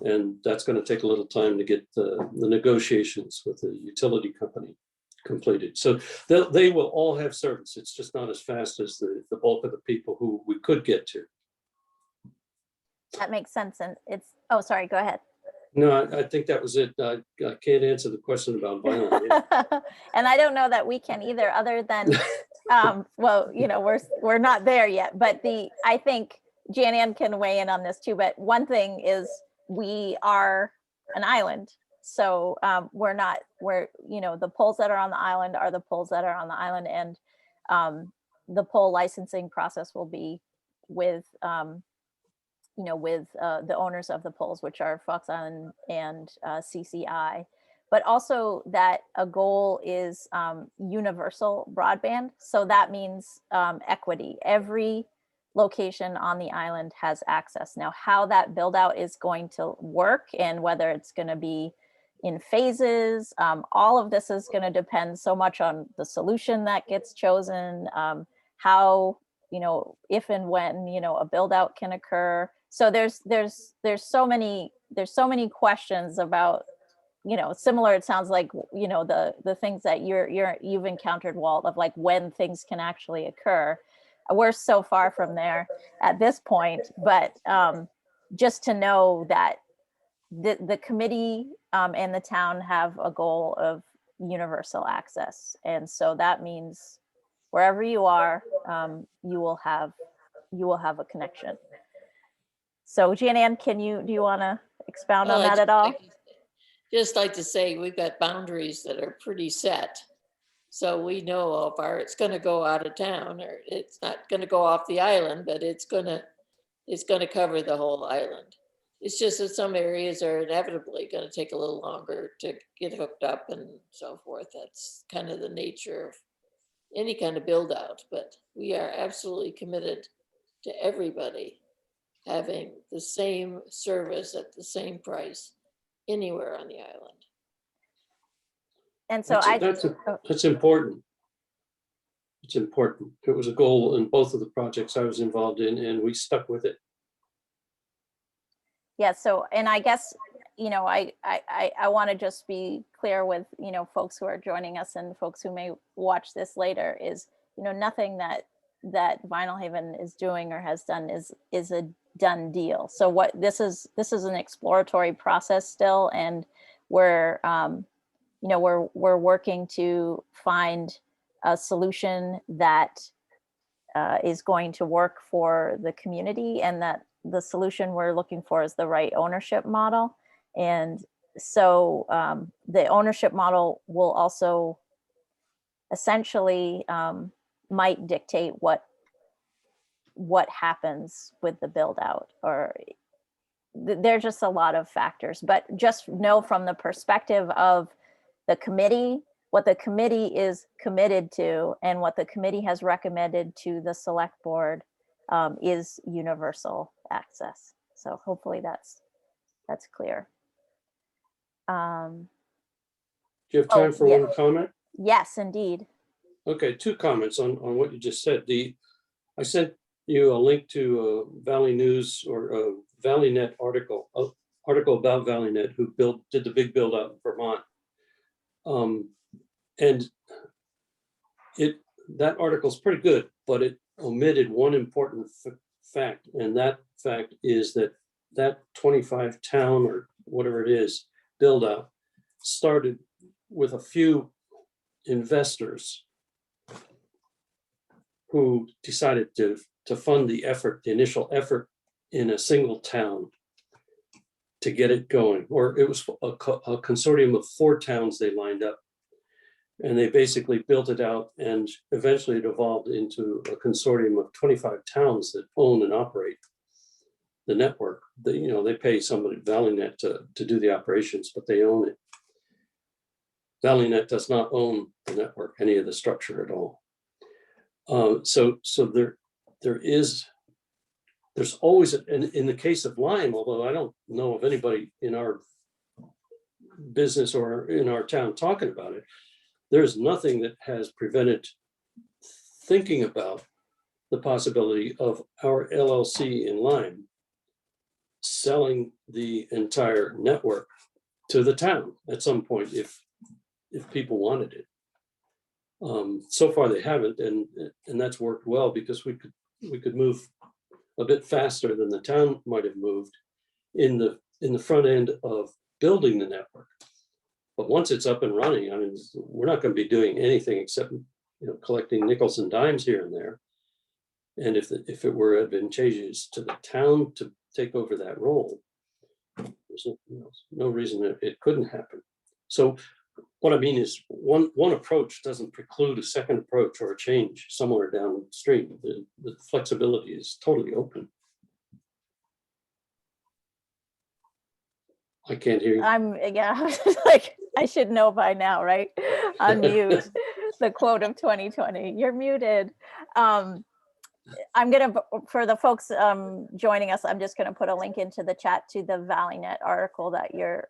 And that's going to take a little time to get the negotiations with the utility company completed. So they will all have service. It's just not as fast as the bulk of the people who we could get to. That makes sense. And it's, oh, sorry, go ahead. No, I think that was it. I can't answer the question about vinyl. Yeah. And I don't know that we can either, other than, well, you know, we're not there yet, but I think Janann can weigh in on this too. But one thing is, we are an island. So you know, the poles that are on the island are the poles that are on the island, and the pole licensing process will be with, you know, with the owners of the poles, which are Fox Island and CCI. But also that a goal is universal broadband. So that means equity. Every location on the island has access. Now, how that build out is going to work and whether it's going to be in phases, all of this is going to depend so much on the solution that gets chosen, how, you know, if and when, you know, a build out can occur. So there's so many questions about, you know, similar, it sounds like, you know, the things that you've encountered, Walt, of like when things can actually occur. We're so far from there at this point, but just to know that the committee and the town have a goal of universal access. And so that means wherever you are, you will have a connection. So Janann, do you want to expound on that at all? Just like to say, we've got boundaries that are pretty set. So we know how far it's going to go out of town, or it's not going to go off the island, but it's going to cover the whole island. It's just that some areas are inevitably going to take a little longer to get hooked up and so forth. That's kind of the nature of any kind of build out, but we are absolutely committed to everybody having the same service at the same price anywhere on the island. And so that's important. It's important. It was a goal in both of the projects I was involved in, and we stuck with it. Yeah. So, and I guess, you know, I want to just be clear with, you know, folks who are joining us and folks who may watch this later is, you know, nothing that Vinyl Haven is doing or has done is a done deal. So what this is an exploratory process still, and we're you know, we're working to find a solution that is going to work for the community, and that the solution we're looking for is the right ownership model. And so the ownership model will also essentially might dictate what happens with the build out, or there's just a lot of factors. But just know from the perspective of the committee, what the committee is committed to and what the committee has recommended to the select board is universal access. So hopefully that's clear. Do you have time for one comment? Yes, indeed. Okay, two comments on what you just said. I sent you a link to Valley News or ValleyNet article about ValleyNet, who did the big build out in Vermont. And that article is pretty good, but it omitted one important fact, and that fact is that 25 town or whatever it is build out started with a few investors who decided to fund the initial effort in a single town to get it going. Or it was a consortium of 4 towns they lined up, and they basically built it out, and eventually it evolved into a consortium of 25 towns that own and operate the network. They pay somebody, ValleyNet, to do the operations, but they own it. ValleyNet does not own the network, any of the structure at all. So there's always, in the case of Lyme, although I don't know of anybody in our business or in our town talking about it, there's nothing that has prevented thinking about the possibility of our LLC in Lyme selling the entire network to the town at some point if people wanted it. So far they haven't, and that's worked well because we could move a bit faster than the town might have moved in the front end of building the network. But once it's up and running, I mean, we're not going to be doing anything except, you know, collecting nickels and dimes here and there. And if it were advantageous to the town to take over that role, there's no reason that it couldn't happen. So what I mean is one approach doesn't preclude a second approach or a change somewhere downstream. The flexibility is totally open. I can't hear you. Yeah, like, I should know by now, right? Unmute the quote of 2020. You're muted. I'm gonna, for the folks joining us, I'm just gonna put a link into the chat to the ValleyNet article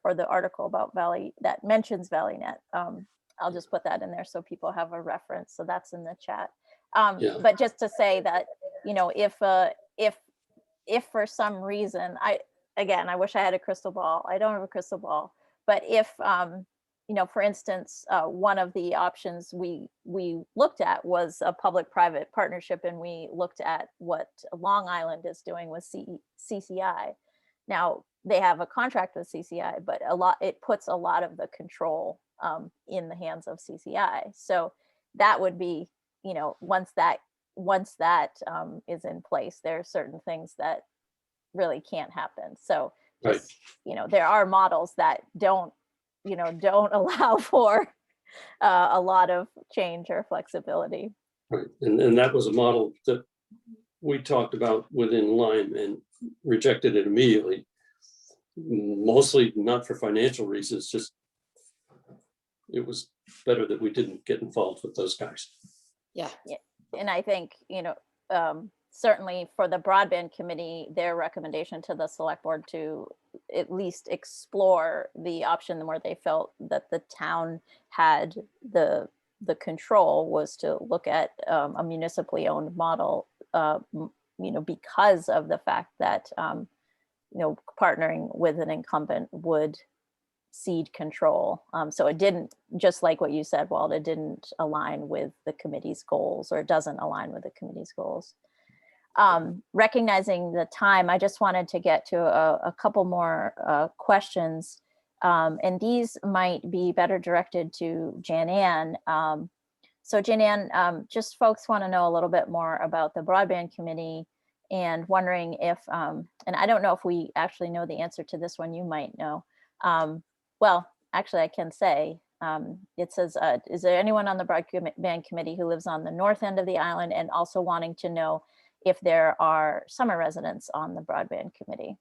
or the article about that mentions ValleyNet. I'll just put that in there so people have a reference. So that's in the chat. Yeah. But just to say that, you know, if for some reason, I wish I had a crystal ball. I don't have a crystal ball, but if, you know, for instance, one of the options we looked at was a public-private partnership, and we looked at what Long Island is doing with CCI. Now, they have a contract with CCI, but it puts a lot of the control in the hands of CCI. So that would be, you know, once that is in place, there are certain things that really can't happen. So just, Right. you know, there are models that don't allow for a lot of change or flexibility. Right, and that was a model that we talked about within Lyme and rejected it immediately. Mostly not for financial reasons, just it was better that we didn't get involved with those guys. Yeah. And I think, you know, certainly for the broadband committee, their recommendation to the select board to at least explore the option where they felt that the town had the control was to look at a municipally owned model, you know, because of the fact that, you know, partnering with an incumbent would cede control. So it didn't, just like what you said, Walt, it didn't align with the committee's goals, or it doesn't align with the committee's goals. Recognizing the time, I just wanted to get to a couple more questions, and these might be better directed to Janann. So Janann, just folks want to know a little bit more about the broadband committee, and wondering if, and I don't know if we actually know the answer to this one, you might know. Well, actually I can say, it says, is there anyone on the broadband committee who lives on the north end of the island, and also wanting to know if there are summer residents on the broadband committee?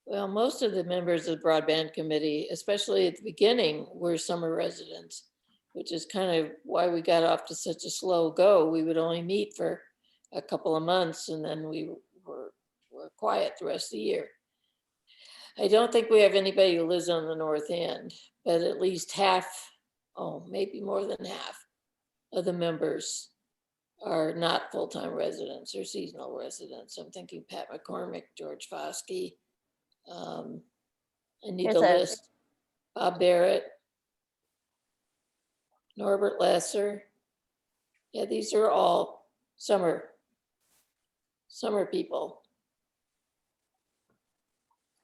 Well, most of the members of the broadband committee, especially at the beginning, were summer residents, which is kind of why we got off to such a slow go. We would only meet for a couple of months, and then we were quiet the rest of the year. I don't think we have anybody who lives on the north end, but at least half, maybe more than half of the members are not full-time residents or seasonal residents. I'm thinking Pat McCormick, George Foskey, I need the list, Bob Barrett, Norbert Lesser. Yeah, these are all summer people.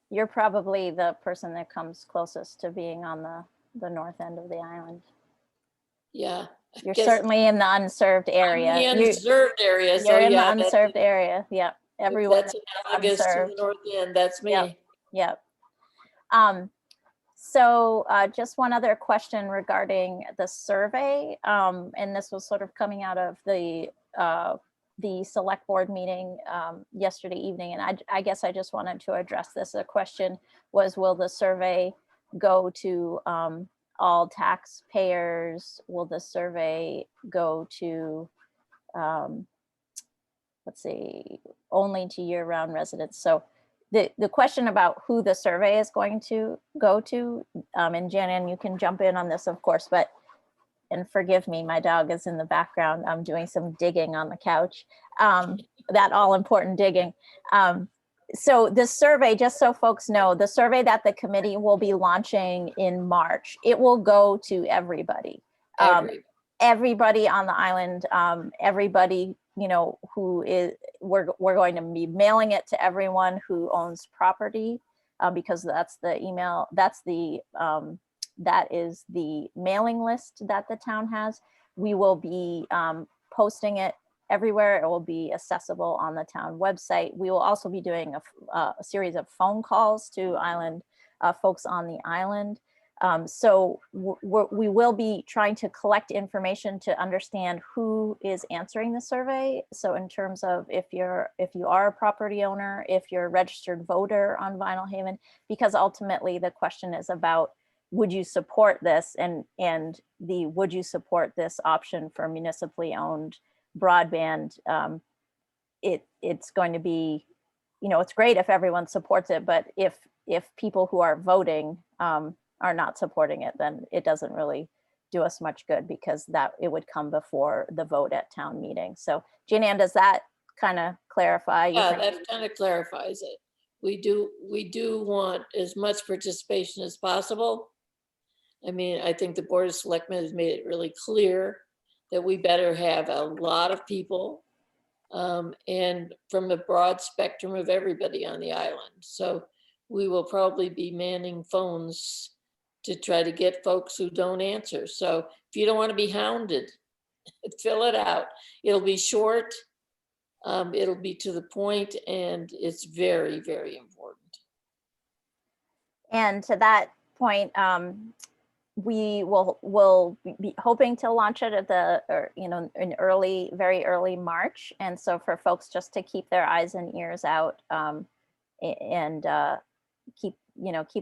You're probably the person that comes closest to being on the north end of the island. Yeah. You're certainly in the unserved area. I'm the unserved area. You're in the unserved area. Yeah. Everyone that's analogous to the north end. That's me. Yep. So just one other question regarding the survey. And this was sort of coming out of the select board meeting yesterday evening. And I guess I just wanted to address this. The question was, will the survey go to all taxpayers? Will the survey go to, let's see, only to year-round residents? So the question about who the survey is going to go to, and Janann, you can jump in on this, of course, but and forgive me, my dog is in the background. I'm doing some digging on the couch, that all important digging. So this survey, just so folks know, the survey that the committee will be launching in March, it will go to everybody. Everybody on the island, everybody, you know, who is, we're going to be mailing it to everyone who owns property, because that's the email, that's the, that is the mailing list that the town has. We will be posting it everywhere. It will be accessible on the town website. We will also be doing a series of phone calls to island folks on the island. So we will be trying to collect information to understand who is answering the survey. So in terms of if you are a property owner, if you're a registered voter on Vinyl Haven, because ultimately the question is about, would you support this, and the would you support this option for municipally owned broadband? It's going to be, you know, it's great if everyone supports it, but if people who are voting are not supporting it, then it doesn't really do us much good, because that it would come before the vote at town meeting. So Janann, does that kind of clarify? Yeah, that kind of clarifies it. We do want as much participation as possible. I mean, I think the Board of Selectmen has made it really clear that we better have a lot of people, and from a broad spectrum of everybody on the island. So we will probably be manning phones to try to get folks who don't answer. So if you don't want to be hounded, fill it out. It'll be short, it'll be to the point, and it's very, very important. And to that point, we will be hoping to launch it at in very early March. And so for folks just to keep their eyes and ears out, and keep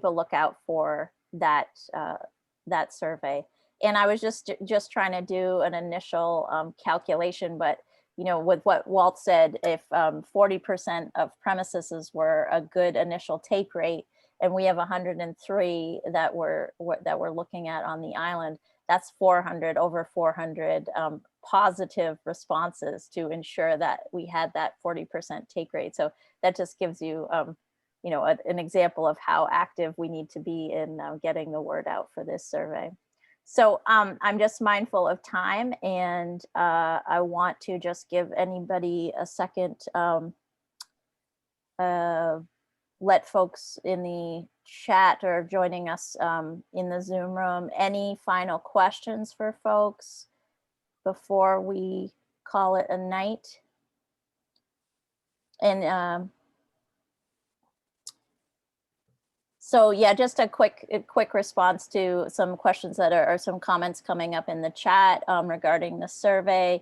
a lookout for that survey. And I was just trying to do an initial calculation, but with what Walt said, if 40% of premises were a good initial take rate, and we have 103 that we're looking at on the island, that's over 400 positive responses to ensure that we had that 40% take rate. So that just gives you an example of how active we need to be in getting the word out for this survey. So I'm just mindful of time, and I want to just give anybody a second, let folks in the chat or joining us in the Zoom room, any final questions for folks before we call it a night? And so yeah, just a quick response to some questions that are some comments coming up in the chat regarding the survey.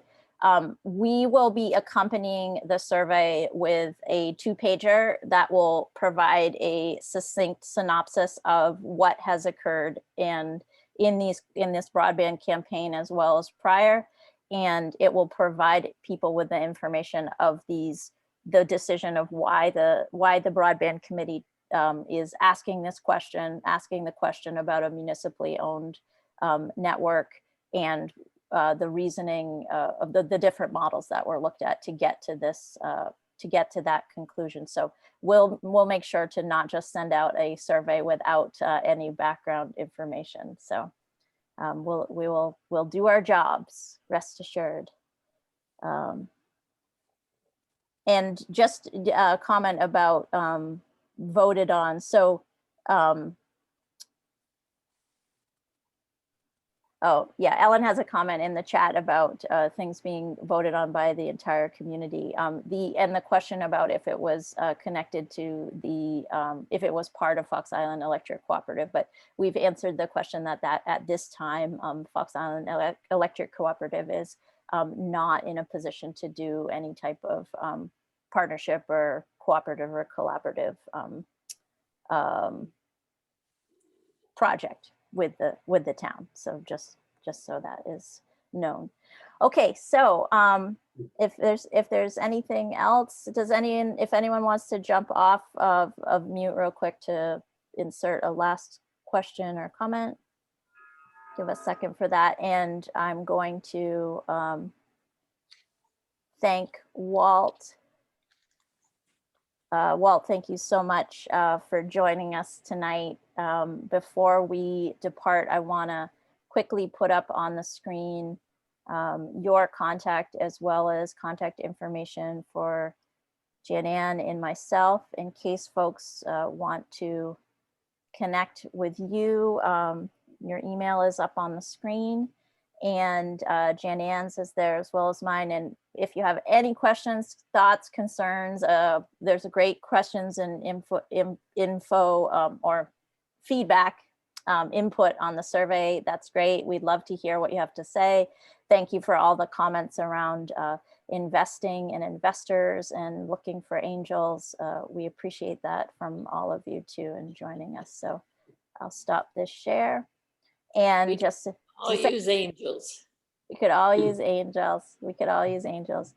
We will be accompanying the survey with a 2-pager that will provide a succinct synopsis of what has occurred in this broadband campaign as well as prior, and it will provide people with the information of the decision of why the broadband committee is asking the question about a municipally owned network, and the reasoning of the different models that were looked at to get to this, to get to that conclusion. So we'll make sure to not just send out a survey without any background information. So we'll do our jobs, rest assured. And just a comment about voted on. So oh yeah, Ellen has a comment in the chat about things being voted on by the entire community. The question about if it was connected to if it was part of Fox Island Electric Cooperative, but we've answered the question that at this time Fox Island Electric Cooperative is not in a position to do any type of partnership or cooperative or collaborative project with the town. So just so that is known. Okay, so if there's anything else, if anyone wants to jump off of mute real quick to insert a last question or comment. give a second for that. And I'm going to thank Walt. Walt, thank you so much for joining us tonight. Before we depart, I want to quickly put up on the screen your contact as well as contact information for Janann and myself in case folks want to connect with you. Your email is up on the screen, and Janann's is there as well as mine. And if you have any questions, thoughts, concerns, there's a great questions and info or feedback input on the survey. That's great. We'd love to hear what you have to say. Thank you for all the comments around investing and investors and looking for angels. We appreciate that from all of you too and joining us. So I'll stop this share. And We just I'll use angels. we could all use angels. We could all use angels.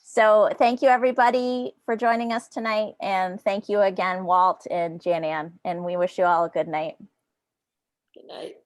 So thank you everybody for joining us tonight. And thank you again, Walt and Janann. And we wish you all a good night. Good night.